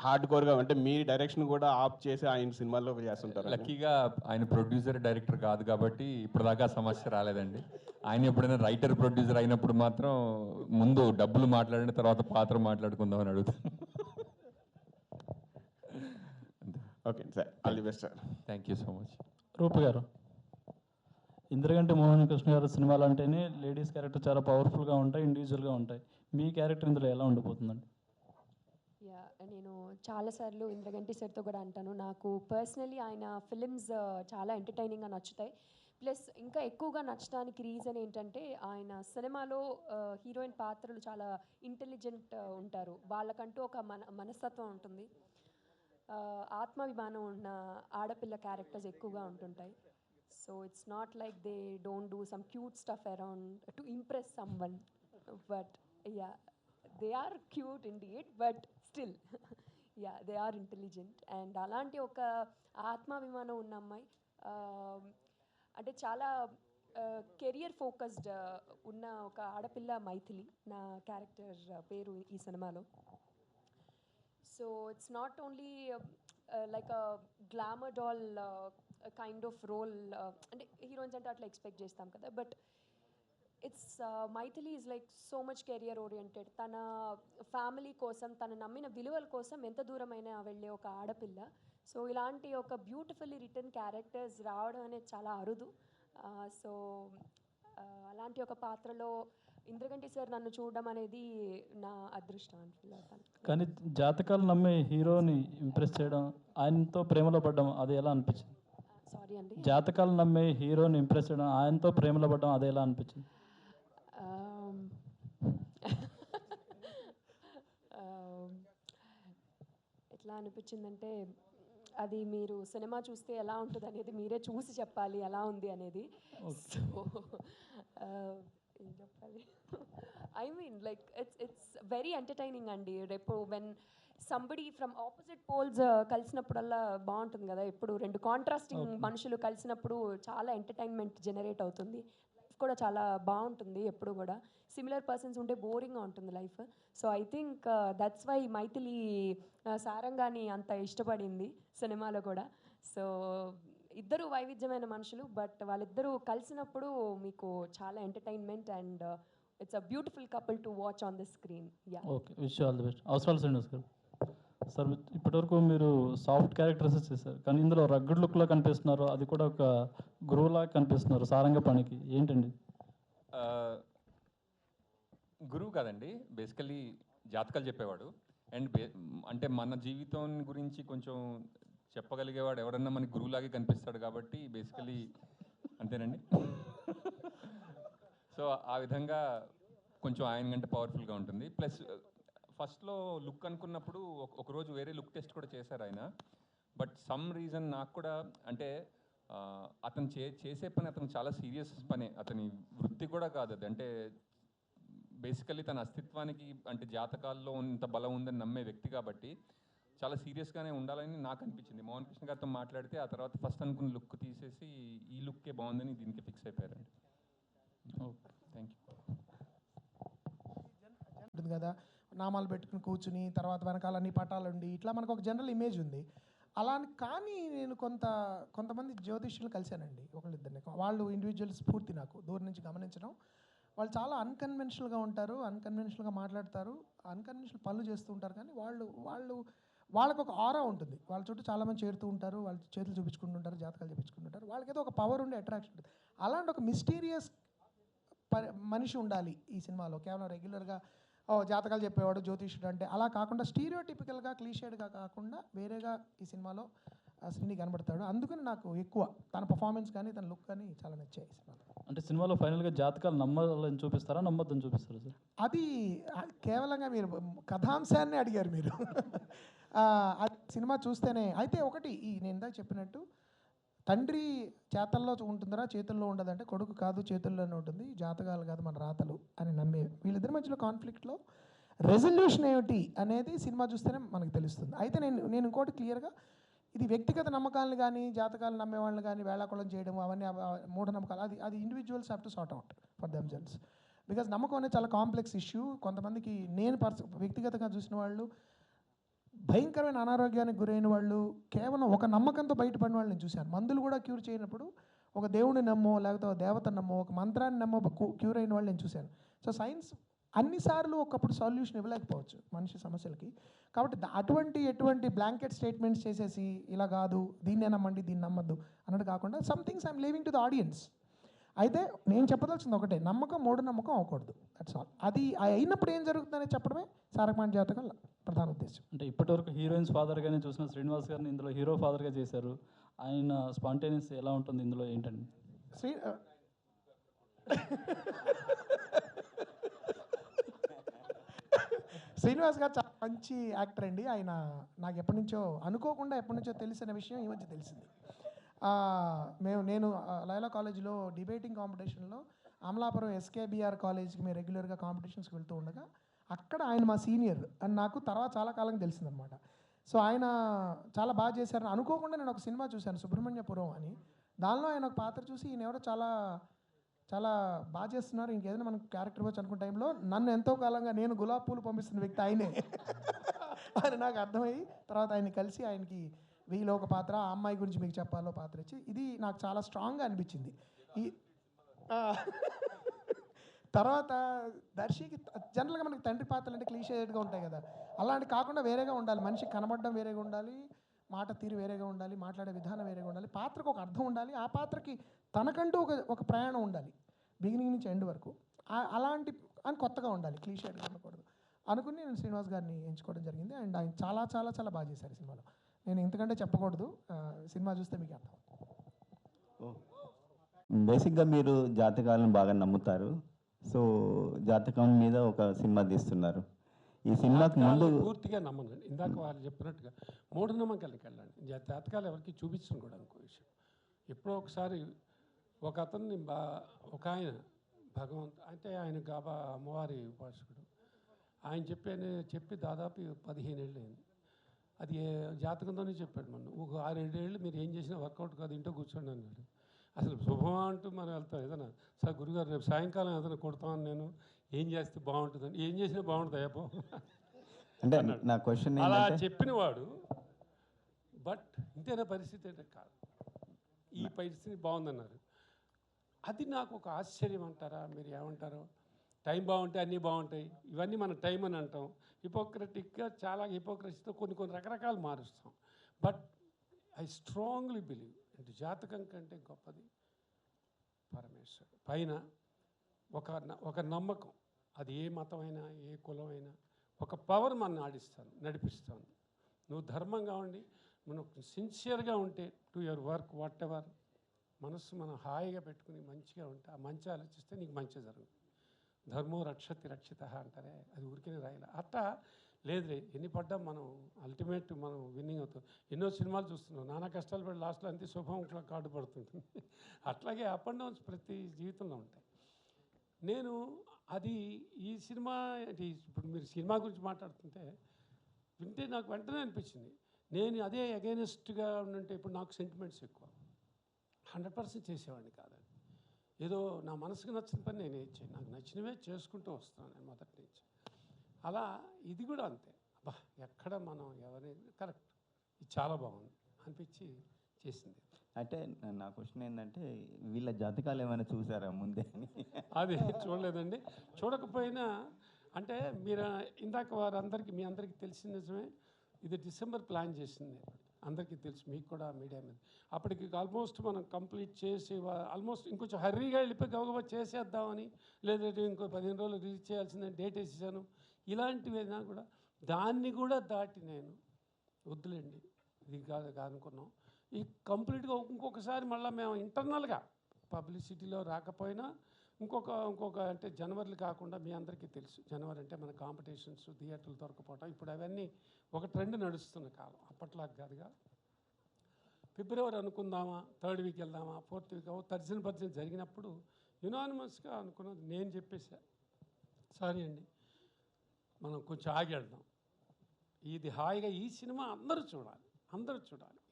హార్డ్ కోర్గా అంటే మీ డైరెక్షన్ కూడా ఆఫ్ చేసి ఆయన సినిమాల్లో చేస్తుంటారు? లక్కీగా ఆయన ప్రొడ్యూసర్ డైరెక్టర్ కాదు కాబట్టి ఇప్పటిదాకా సమస్య రాలేదండి. ఆయన ఎప్పుడైనా రైటర్ ప్రొడ్యూసర్ అయినప్పుడు మాత్రం ముందు డబ్బులు మాట్లాడిన తర్వాత పాత్ర మాట్లాడుకుందామని అడుగుతాను. Okay sir, all the best sir. Thank you so much. Roopa garu, Indraganti Mohan Krishna గారి సినిమాలు అంటేనే లేడీస్ క్యారెక్టర్ చాలా పవర్ఫుల్గా ఉంటాయి, ఇండివిజువల్గా ఉంటాయి. మీ క్యారెక్టర్ ఇందులో ఎలా ఉండిపోతుందండి? యా, నేను చాలాసార్లు ఇంద్రగంటి సార్తో కూడా అంటాను, నాకు పర్సనలీ ఆయన ఫిలిమ్స్ చాలా ఎంటర్టైనింగ్గా నచ్చుతాయి. ప్లస్ ఇంకా ఎక్కువగా నచ్చడానికి రీజన్ ఏంటంటే ఆయన సినిమాలో హీరోయిన్ పాత్రలు చాలా ఇంటెలిజెంట్ ఉంటారు. వాళ్ళకంటూ ఒక మనస్తత్వం ఉంటుంది. ఆత్మాభిమానం ఉన్న ఆడపిల్ల క్యారెక్టర్స్ ఎక్కువగా ఉంటుంటాయి. So it's not like they don't do some cute stuff around to impress someone, but yeah, they are cute indeed, but still yeah, they are intelligent. And అలాంటి ఒక ఆత్మాభిమానం ఉన్న అమ్మాయి, అంటే చాలా కెరియర్ ఫోకస్డ్ ఉన్న ఒక ఆడపిల్ల మైథిలి నా క్యారెక్టర్ పేరు ఈ సినిమాలో. So it's not only like a glamour doll kind of role, అంటే హీరోయిన్స్ అంటే అట్లా ఎక్స్పెక్ట్ చేస్తాం కదా, but it's Maithili is like so much career oriented. తన ఫ్యామిలీ కోసం, తన నమ్మిన విలువల కోసం ఎంత దూరమైనా వెళ్ళే ఒక ఆడపిల్ల. సో ఇలాంటి ఒక బ్యూటిఫుల్లీ రిటర్న్ క్యారెక్టర్స్ రావడం అనేది చాలా అరుదు. సో అలాంటి ఒక పాత్రలో ఇంద్రగంటి సార్ నన్ను చూడడం అనేది నా అదృష్టం అని ఫీల్ అవుతాను. కానీ జాతకాలు నమ్మే హీరోని ఇంప్రెస్ చేయడం, ఆయనతో ప్రేమలో పడ్డం, అది ఎలా అనిపించింది? సారీ అండి. జాతకాలు నమ్మే హీరోని ఇంప్రెస్ చేయడం, ఆయనతో ప్రేమలో పడ్డం, అది ఎలా అనిపించింది? ఎట్లా అనిపించిందంటే, అది మీరు సినిమా చూస్తే ఎలా ఉంటుంది అనేది మీరే చూసి చెప్పాలి ఎలా ఉంది అనేది. సో ఏం చెప్పాలి, I mean like it's very entertaining అండి. రేపు when somebody from opposite poles కలిసినప్పుడల్లా బాగుంటుంది కదా. ఇప్పుడు రెండు కాంట్రాస్టింగ్ మనుషులు కలిసినప్పుడు చాలా ఎంటర్టైన్మెంట్ జనరేట్ అవుతుంది. లైఫ్ కూడా చాలా బాగుంటుంది. ఎప్పుడు కూడా సిమిలర్ పర్సన్స్ ఉంటే బోరింగ్గా ఉంటుంది life. So I think that's why Mythili సారంగాని అంత ఇష్టపడింది సినిమాలో కూడా. సో ఇద్దరు వైవిధ్యమైన మనుషులు, బట్ వాళ్ళిద్దరూ కలిసినప్పుడు మీకు చాలా entertainment and it's a beautiful couple to watch on the screen. Yeah, okay, wish all the best. అవసరాలు శ్రీనివాస్ గారు, సార్ ఇప్పటివరకు మీరు సాఫ్ట్ క్యారెక్టర్స్ చేశారు, కానీ ఇందులో రగ్గడ్ లుక్లో కనిపిస్తున్నారు, అది కూడా ఒక గురువులా కనిపిస్తున్నారు సారంగ పనికి, ఏంటండి? గురువు కాదండి, బేసికలీ జాతకాలు చెప్పేవాడు. అండ్ అంటే మన జీవితం గురించి కొంచెం చెప్పగలిగేవాడు ఎవరన్నా మనకి గురువులాగే కనిపిస్తాడు కాబట్టి బేసికలీ అంతేనండి. సో ఆ విధంగా కొంచెం ఆయన కంటే పవర్ఫుల్గా ఉంటుంది. ప్లస్ ఫస్ట్లో లుక్ అనుకున్నప్పుడు ఒకరోజు వేరే లుక్ టెస్ట్ కూడా చేశారు ఆయన. బట్ సమ్ రీజన్ నాకు కూడా అంటే అతను చేసే పని అతను చాలా సీరియస్ పని, అతని వృత్తి కూడా కాదు అది. అంటే బేసికలీ తన అస్తిత్వానికి అంటే జాతకాల్లో ఇంత బలం ఉందని నమ్మే వ్యక్తి కాబట్టి చాలా సీరియస్గానే ఉండాలని నాకు అనిపించింది. మోహన్ కృష్ణ గారితో మాట్లాడితే ఆ తర్వాత ఫస్ట్ అనుకున్న లుక్ తీసేసి ఈ లుక్కే బాగుందని దీనికి ఫిక్స్ అయిపోయారండి. Okay, thank you. ఉంటుంది కదా, నామాలు పెట్టుకుని కూర్చుని తర్వాత వెనకాలన్నీ పటాలుండి ఇట్లా మనకు ఒక జనరల్ ఇమేజ్ ఉంది. అలా కానీ నేను కొంతమంది జ్యోతిష్యులు కలిశానండి, ఒకళ్ళిద్దరిని. వాళ్ళు ఇండివిజువల్ స్ఫూర్తి నాకు దూరం నుంచి గమనించడం. వాళ్ళు చాలా అన్కన్వెన్షనల్గా ఉంటారు, అన్కన్వెన్షనల్గా మాట్లాడతారు, అన్కన్వెన్షనల్ పనులు చేస్తూ ఉంటారు. కానీ వాళ్ళకు ఒక ఆరా ఉంటుంది. వాళ్ళ చుట్టూ చాలామంది చేరుతూ ఉంటారు, వాళ్ళ చేతులు చూపించుకుంటుంటారు, జాతకాలు చూపించుకుంటుంటారు. వాళ్ళకేదో ఒక పవర్ ఉండే అట్రాక్షన్ ఉంటుంది. అలాంటి ఒక మిస్టీరియస్ మనిషి ఉండాలి ఈ సినిమాలో. కేవలం రెగ్యులర్గా జాతకాలు చెప్పేవాడు జ్యోతిష్యుడు అంటే అలా కాకుండా స్టీరియోటిపికల్గా క్లీషేడ్గా కాకుండా వేరేగా ఈ సినిమాలో శ్రీని కనబడతాడు. అందుకని నాకు ఎక్కువ తన పర్ఫార్మెన్స్ కానీ తన లుక్ కానీ చాలా నచ్చాయి ఈ సినిమాలో. అంటే సినిమాలో ఫైనల్గా జాతకాలు నమ్మాలని చూపిస్తారా, నమ్మొద్దని చూపిస్తారా సార్? అది కేవలంగా మీరు కథాంశాన్ని అడిగారు మీరు. అది సినిమా చూస్తేనే. అయితే ఒకటి నేను ఇందాక చెప్పినట్టు తండ్రి చేతల్లో ఉంటుందరా చేతుల్లో ఉండదంటే కొడుకు కాదు చేతుల్లోనే ఉంటుంది, జాతకాలు కాదు మన రాతలు అని నమ్మే వీళ్ళిద్దరి మధ్యలో కాన్ఫ్లిక్ట్లో రెజల్యూషన్ ఏమిటి అనేది సినిమా చూస్తేనే మనకు తెలుస్తుంది. అయితే నేను ఇంకోటి క్లియర్గా ఇది వ్యక్తిగత నమ్మకాలను కానీ జాతకాలు నమ్మే వాళ్ళని కానీ వేళాకుళం చేయడం అవన్నీ మూఢనమ్మకాలు అది individuals have to sort out for themselves. Because నమ్మకం అనేది చాలా కాంప్లెక్స్ ఇష్యూ. కొంతమందికి నేను వ్యక్తిగతంగా చూసిన వాళ్ళు భయంకరమైన అనారోగ్యానికి గురైన వాళ్ళు కేవలం ఒక నమ్మకంతో బయటపడిన వాళ్ళు నేను చూశాను. మందులు కూడా క్యూర్ చేయనప్పుడు ఒక దేవుడిని నమ్మో లేకపోతే ఒక దేవతను నమ్మో ఒక మంత్రాన్ని నమ్మో క్యూర్ అయిన వాళ్ళు నేను చూశాను. సో సైన్స్ అన్నిసార్లు ఒకప్పుడు సొల్యూషన్ ఇవ్వలేకపోవచ్చు మనిషి సమస్యలకి. కాబట్టి ఎటువంటి బ్లాంకెట్ స్టేట్మెంట్స్ చేసేసి ఇలా కాదు, దీన్నే నమ్మండి, దీన్ని నమ్మద్దు అన్నట్టు కాకుండా some things I'm leaving to the audience. అయితే నేను చెప్పదలసింది ఒకటే, నమ్మకం మూఢనమ్మకం అవ్వకూడదు, దట్స్ ఆల్. అది అయినప్పుడు ఏం జరుగుతుందని చెప్పడమే సారంగపాణి జాతకం ప్రధాన ఉద్దేశం. అంటే ఇప్పటివరకు హీరోయిన్స్ ఫాదర్గానే చూసిన శ్రీనివాస్ గారిని ఇందులో హీరో ఫాదర్గా చేశారు. ఆయన స్పాంటేనియస్ ఎలా ఉంటుంది ఇందులో ఏంటండి? శ్రీనివాస్ గారు చాలా మంచి యాక్టర్ అండి. ఆయన నాకు ఎప్పటి నుంచో తెలిసిన విషయం ఈ మధ్య తెలిసింది. నేను లైలా కాలేజీలో డిబేటింగ్ కాంపిటీషన్లో అమలాపురం ఎస్కేబిఆర్ కాలేజ్కి మేము రెగ్యులర్గా కాంపిటీషన్స్కి వెళ్తూ ఉండగా అక్కడ ఆయన మా సీనియర్ అని నాకు తర్వాత చాలా కాలం తెలిసిందనమాట. సో ఆయన చాలా బాగా చేశారని అనుకోకుండా నేను ఒక సినిమా చూశాను, సుబ్రహ్మణ్యపురం అని. దానిలో ఆయన ఒక పాత్ర చూసి ఈయన ఎవరో చాలా చాలా బాగా చేస్తున్నారు, ఇంకేదైనా మనకు క్యారెక్టర్ వచ్చి అనుకున్న టైంలో నన్ను ఎంతో కాలంగా నేను గులాబ్ పూలు పంపిస్తున్న వ్యక్తి ఆయనే అని నాకు అర్థమయ్యి తర్వాత ఆయన్ని కలిసి ఆయనకి వీలో ఒక పాత్ర, ఆ అమ్మాయి గురించి మీకు చెప్పాలో పాత్ర ఇచ్చి ఇది నాకు చాలా స్ట్రాంగ్గా అనిపించింది. ఈ తర్వాత దర్శికి జనరల్గా మనకి తండ్రి పాత్రలు అంటే క్లీషేడ్గా ఉంటాయి కదా, అలాంటి కాకుండా వేరేగా ఉండాలి. మనిషికి కనబడడం వేరేగా ఉండాలి, మాట తీరు వేరేగా ఉండాలి, మాట్లాడే విధానం వేరేగా ఉండాలి, పాత్రకు ఒక అర్థం ఉండాలి, ఆ పాత్రకి తనకంటూ ఒక ప్రయాణం ఉండాలి బిగినింగ్ నుంచి ఎండ్ వరకు. అలాంటి అని కొత్తగా ఉండాలి, క్లీషేడ్గా ఉండకూడదు అనుకుని నేను శ్రీనివాస్ గారిని ఎంచుకోవడం జరిగింది. అండ్ ఆయన చాలా చాలా చాలా బాగా చేశారు సినిమాలో. నేను ఇంతకంటే చెప్పకూడదు, సినిమా చూస్తే మీకు అర్థం. బేసిక్గా మీరు జాతకాలను బాగా నమ్ముతారు, సో జాతకం మీద ఒక సినిమా తీస్తున్నారు. ఈ సినిమాకి ముందు పూర్తిగా నమ్మను. ఇందాక వాళ్ళు చెప్పినట్టుగా మూఢనమ్మకాలకి వెళ్ళండి, జాతకాలు ఎవరికి చూపించను కూడా. ఇంకో విషయం, ఎప్పుడో ఒకసారి ఒక అతన్ని ఒక ఆయన అంటే ఆయన గాబా అమ్మవారి ఉపాసకుడు, ఆయన చెప్పి దాదాపు 15 ఏళ్ళు అయింది. అది జాతకంతోనే చెప్పాడు. మనం ఒక 6-7 ఏళ్ళు మీరు ఏం చేసినా వర్కౌట్ కాదు, ఇంట్లో కూర్చోండి అన్నాడు. అసలు శుభమా అంటూ మనం వెళ్తాం, ఏదైనా సార్ గురుగారు రేపు సాయంకాలం ఏదైనా కొడతామని, నేను ఏం చేస్తే బాగుంటుందని, ఏం చేసినా బాగుంటుంది అయ్యప్ప అంటే నా క్వశ్చన్ అలా చెప్పినవాడు. బట్ ఇంతేనా పరిస్థితి అంటే కాదు, ఈ పరిస్థితి బాగుందన్నారు. అది నాకు ఒక ఆశ్చర్యం అంటారా, మీరు ఏమంటారో? టైం బాగుంటే అన్నీ బాగుంటాయి, ఇవన్నీ మన టైం అని అంటాం. హిపోక్రటిక్గా చాలా హిపోక్రసీతో కొన్ని రకరకాలు మారుస్తాం. బట్ ఐ స్ట్రాంగ్లీ బిలీవ్ అంటే జాతకం కంటే గొప్పది పరమేశ్వరుడు. పైన ఒక నమ్మకం, అది ఏ మతమైనా ఏ కులమైనా ఒక పవర్ మన నడిపిస్తాను. నువ్వు ధర్మంగా ఉండి మనం సిన్సియర్గా ఉంటే to your work what ever, మనస్సు మనం హాయిగా పెట్టుకుని మంచిగా ఉంటే, ఆ మంచి ఆలోచిస్తే నీకు మంచి జరుగుతుంది. ధర్మో రక్షతి రక్షిత అంటారే, అది ఊరికే రాయాలి. అట్టా లేదులే, ఎన్ని పడ్డా మనం అల్టిమేట్ మనం విన్నింగ్ అవుతాం. ఎన్నో సినిమాలు చూస్తున్నాం, నానా కష్టాలు పడి లాస్ట్లో అంతే శుభం కార్డు పడుతుంది. అట్లాగే అప్ అండ్ డౌన్స్ ప్రతి జీవితంలో ఉంటాయి. నేను అది ఈ సినిమా ఇప్పుడు మీరు సినిమా గురించి మాట్లాడుతుంటే వింటే నాకు వెంటనే అనిపించింది, నేను అదే అగైనెస్ట్గా ఉంటే ఇప్పుడు నాకు సెంటిమెంట్స్ ఎక్కువ, 100% చేసేవాడిని కాదండి. ఏదో నా మనసుకు నచ్చిన పని నేను చేయను, నాకు నచ్చినవే చేసుకుంటూ వస్తాను నేను మొదటి నుంచి. అలా ఇది కూడా అంతే, అబ్బా ఎక్కడ మనం ఎవరైనా కరెక్ట్, ఇది చాలా బాగుంది అనిపించి చేసింది. అంటే నా క్వశ్చన్ ఏంటంటే వీళ్ళ జాతకాలు ఏమైనా చూసారా ముందే అని? అది చూడలేదండి. చూడకపోయినా అంటే మీరు ఇందాక వారందరికీ మీ అందరికీ తెలిసిన నిజమే, ఇది డిసెంబర్ ప్లాన్ చేసింది, అందరికీ తెలుసు, మీకు కూడా మీడియా మీద. అప్పటికి ఆల్మోస్ట్ మనం కంప్లీట్ చేసి ఆల్మోస్ట్ ఇంకొంచెం హర్రీగా వెళ్ళిపోయి గబగబా చేసేద్దామని, లేదంటే ఇంకో 15 రోజులు రిలీజ్ చేయాల్సిందని డేట్ వేసేసాను. ఇలాంటివైనా కూడా దాన్ని కూడా దాటి నేను వద్దులేండి ఇది కాదనుకున్నాం. ఈ కంప్లీట్గా ఇంకొకసారి మళ్ళీ మేము ఇంటర్నల్గా పబ్లిసిటీలో రాకపోయినా ఇంకొక అంటే జనవరిలో కాకుండా మీ అందరికీ తెలుసు, జనవరి అంటే మన కాంపిటీషన్స్, థియేటర్లు దొరకపోవటం, ఇప్పుడు అవన్నీ ఒక ట్రెండ్ నడుస్తున్న కాలం, అప్పట్లాగా కాదుగా. ఫిబ్రవరి అనుకుందామా, 3rd వీక్ వెళ్దామా, 4th వీక్ తర్జన జరిగినప్పుడు యునానిమస్గా అనుకున్నది నేను చెప్పేసా, సారీ అండి మనం కొంచెం ఆగి వెళ్దాం, ఇది హాయిగా ఈ సినిమా అందరూ చూడాలి,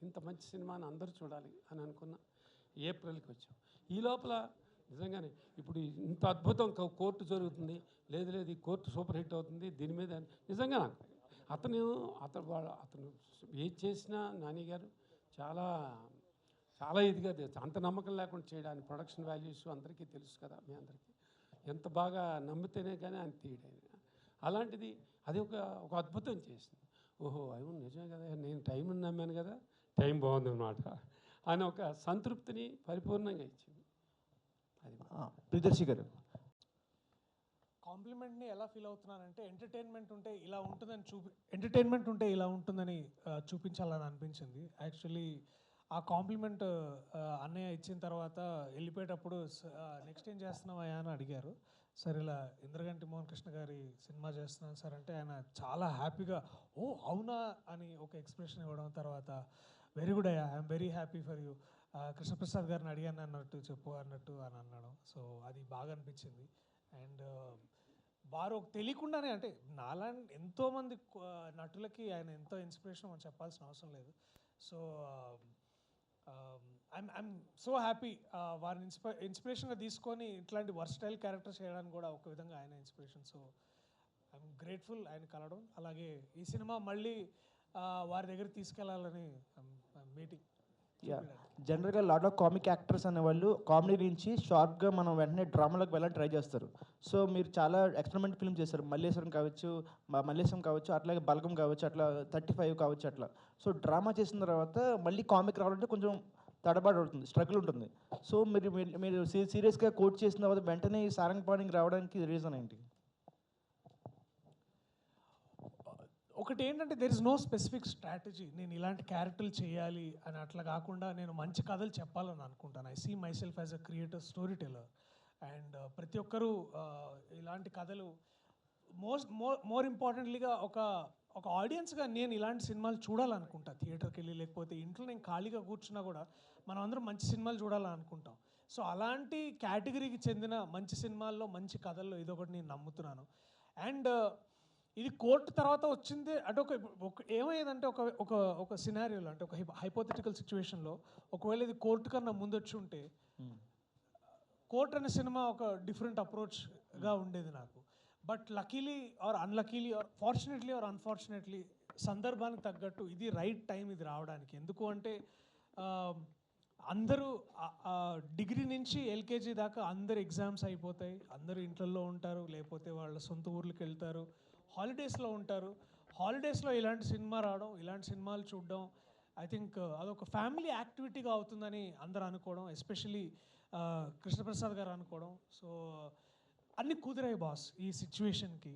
ఇంత మంచి సినిమాని అందరూ చూడాలి అని అనుకున్న ఏప్రిల్కి వచ్చాం. ఈ లోపల నిజంగానే ఇప్పుడు ఇంత అద్భుతం కోర్టు జరుగుతుంది, లేదు ఈ కోర్టు సూపర్ హిట్ అవుతుంది, దీని మీద నిజంగా అతను ఏది చేసినా నాని గారు చాలా చాలా ఇదిగా అంత నమ్మకం లేకుండా చేయడానికి ప్రొడక్షన్ వాల్యూస్ అందరికీ తెలుసు కదా, మీ అందరికీ ఎంత బాగా నమ్మితేనే కానీ ఆయన తీయడం. అలాంటిది అది ఒక అద్భుతం చేసింది. ఓహో అవును నిజమే కదా, నేను టైంని నమ్మాను కదా, టైం బాగుందన్నమాట అని ఒక సంతృప్తిని పరిపూర్ణంగా ఇచ్చింది. అది ప్రియదర్శి గారు, కాంప్లిమెంట్ని ఎలా ఫీల్ అవుతున్నానంటే ఎంటర్టైన్మెంట్ ఉంటే ఇలా ఉంటుందని చూపించాలని అనిపించింది. యాక్చువల్లీ ఆ కాంప్లిమెంట్ అన్నయ్య ఇచ్చిన తర్వాత వెళ్ళిపోయేటప్పుడు నెక్స్ట్ ఏం చేస్తున్నావా అని అడిగారు. సార్ ఇలా ఇంద్రగంటి మోహన్ కృష్ణ గారి సినిమా చేస్తున్నాను సార్ అంటే ఆయన చాలా హ్యాపీగా ఓ అవునా అని ఒక ఎక్స్ప్రెషన్ ఇవ్వడం, తర్వాత వెరీ గుడ్ అయ్యా, I'm very happy for you, Krishnaprasad గారిని అడిగాను అన్నట్టు చెప్పు అన్నట్టు అని అన్నాడు. సో అది బాగా అనిపించింది. అండ్ వారు తెలియకుండానే అంటే నాలాంటి ఎంతోమంది నటులకి ఆయన ఎంతో ఇన్స్పిరేషన్ మనం చెప్పాల్సిన అవసరం లేదు. సో ఐఎమ్ సో హ్యాపీ వారిని ఇన్స్పిరేషన్గా తీసుకొని ఇట్లాంటి వర్స్టైల్ క్యారెక్టర్స్ చేయడానికి కూడా ఒక విధంగా ఆయన ఇన్స్పిరేషన్. సో ఐఎమ్ గ్రేట్ఫుల్ ఆయన కలవడం. అలాగే ఈ సినిమా మళ్ళీ వారి దగ్గర తీసుకెళ్లాలని మీటింగ్. జనరల్గా లాట్ ఆఫ్ కామిక్ యాక్టర్స్ అనేవాళ్ళు కామెడీ నుంచి షార్ప్గా మనం వెంటనే డ్రామాలోకి వెళ్ళాలని ట్రై చేస్తారు. సో మీరు చాలా ఎక్స్పెరిమెంట్ ఫిల్మ్ చేస్తారు, మల్లేశ్వరం కావచ్చు, అట్లాగే బలగం కావచ్చు, అట్లా 35 కావచ్చు అట్లా. సో డ్రామా చేసిన తర్వాత మళ్ళీ కామిక్ రావాలంటే కొంచెం తడబాటు అవుతుంది, స్ట్రగుల్ ఉంటుంది. సో మీరు సీరియస్గా కోట్ చేసిన తర్వాత వెంటనే ఈ సారంగపాణికి రావడానికి రీజన్ ఏంటి? ఒకటి ఏంటంటే there is no specific strategy, నేను ఇలాంటి క్యారెక్టర్లు చేయాలి అని అట్లా కాకుండా నేను మంచి కథలు చెప్పాలని అనుకుంటాను. I see myself as a creator, storyteller. And ప్రతి ఒక్కరూ ఇలాంటి కథలు మోర్ ఇంపార్టెంట్లీగా ఒక ఆడియన్స్గా నేను ఇలాంటి సినిమాలు చూడాలనుకుంటా. థియేటర్కి వెళ్ళి లేకపోతే ఇంట్లో నేను ఖాళీగా కూర్చున్నా కూడా మనం అందరం మంచి సినిమాలు చూడాలని అనుకుంటాం. సో అలాంటి కేటగిరీకి చెందిన మంచి సినిమాల్లో మంచి కథల్లో ఇదొకటి నేను నమ్ముతున్నాను. అండ్ ఇది కోర్టు తర్వాత వచ్చింది అంటే ఒక ఏమయ్యేదంటే ఒక సినారియోలో అంటే ఒక హైపోథెటికల్ సిచ్యువేషన్లో ఒకవేళ ఇది కోర్టు కన్నా ముందు వచ్చి ఉంటే కోర్ట్ అనే సినిమా ఒక డిఫరెంట్ అప్రోచ్గా ఉండేది నాకు. But luckily or unluckily or fortunately or unfortunately సందర్భానికి తగ్గట్టు ఇది రైట్ టైం ఇది రావడానికి. ఎందుకు అంటే అందరూ డిగ్రీ నుంచి ఎల్కేజీ దాకా అందరు ఎగ్జామ్స్ అయిపోతాయి, అందరూ ఇంట్లో ఉంటారు, లేకపోతే వాళ్ళ సొంత ఊర్లకు వెళ్తారు, హాలిడేస్లో ఉంటారు. హాలిడేస్లో ఇలాంటి సినిమా రావడం, ఇలాంటి సినిమాలు చూడడం ఐ థింక్ అదొక ఫ్యామిలీ యాక్టివిటీగా అవుతుందని అందరూ అనుకోవడం, ఎస్పెషలీ కృష్ణప్రసాద్ గారు అనుకోవడం. సో అన్నీ కుదిరాయి బాస్ ఈ సిచ్యువేషన్కి.